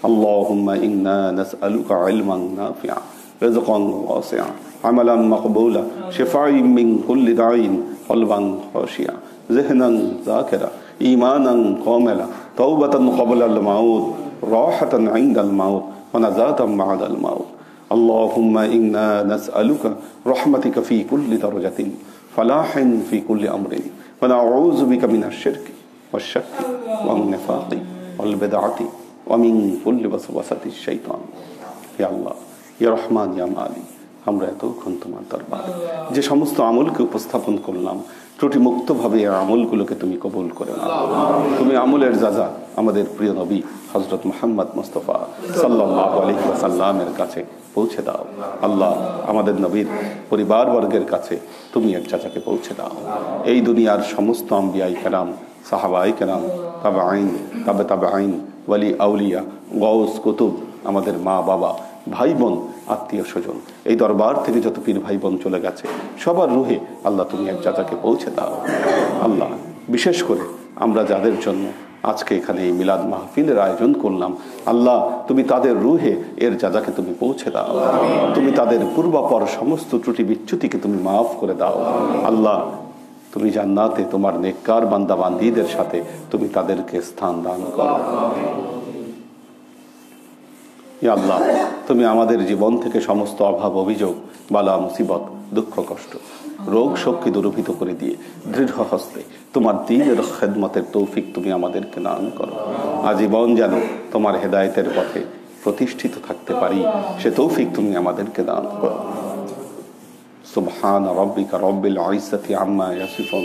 اللهم إنا نسألك علما نافعا رزقا واسعا عملا مقبولا شفاء من كل داء قلبا خاشعا ذهنا ذاكرا إيمانا كاملا توبة قبل الموت راحة عند الموت ونجاة بعد الموت اللهم إنا نسألك رحمتك في كل درجة فلاح في كل أمر ونعوذ بك من الشرك والشك والنفاق والبدعة ومن كل وسوسة الشيطان يا الله يا رحمن يا مالك আমরা এতক্ষণ তোমার দরবারে যে সমস্ত আমলকে উপস্থাপন করলাম ত্রুটি মুক্তভাবে এই আমলগুলোকে তুমি কবুল করে নাও তুমি আমলের যাজা আমাদের প্রিয় নবী হযরত মুহাম্মদ মুস্তাফা সাল্লাল্লাহু আলাইহি ওয়াসাল্লামের কাছে পৌঁছে দাও আল্লাহ আমাদের নবীর পরিবারবর্গের কাছে তুমি এর যাজাকে পৌঁছে দাও এই দুনিয়ার সমস্ত আম্বিয়ায়ে কেরাম সাহাবায়ে কেরাম তাবেঈন তাবেঈন ওয়ালি আউলিয়া গাউস কুতুব আমাদের মা বাবা ভাই বোন আত্মীয় স্বজন এই দরবার থেকে যত পীর ভাই বোন চলে গেছে সবার রুহে আল্লাহ তুমি এক জায়গাকে পৌঁছে দাও আল্লাহ বিশেষ করে আমরা যাদের জন্য আজকে এখানে এই মিলাদ মাহফিলের আয়োজন করলাম আল্লাহ তুমি তাদের রুহে এর জায়গাকে তুমি পৌঁছে দাও তুমি তাদের পূর্বাপর সমস্ত ত্রুটি বিচ্যুতিকে তুমি মাফ করে দাও আল্লাহ তুমি জান্নাতে তোমার নেককার বান্দা বান্দীদের সাথে তুমি তাদেরকে স্থান দান করো ইয়া আল্লাহ তুমি আমাদের জীবন থেকে সমস্ত অভাব অভিযোগ বালা মুসিবত দুঃখ কষ্ট রোগ শোককে দূরীভূত করে দিয়ে দৃঢ় হস্তে তোমার দ্বীনের খেদমতের তৌফিক তুমি আমাদেরকে দান করো আজীবন যেন তোমার হেদায়েতের পথে প্রতিষ্ঠিত থাকতে পারি সে তৌফিক তুমি আমাদেরকে দান করো সুবহান রাব্বিকা রাব্বিল ইজ্জাতি আম্মা ইয়াসিফুন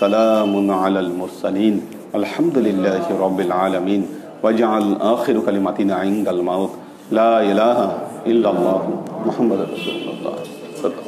সালামুন আলাল মুরসালিন আলহামদুলিল্লাহি রাব্বিল আলামিন ওয়াজআল আখিরু কালিমাতিনা ইনদাল মাউত লা ইলাহা ইল্লাল্লাহু মুহাম্মাদুর রাসূলুল্লাহ।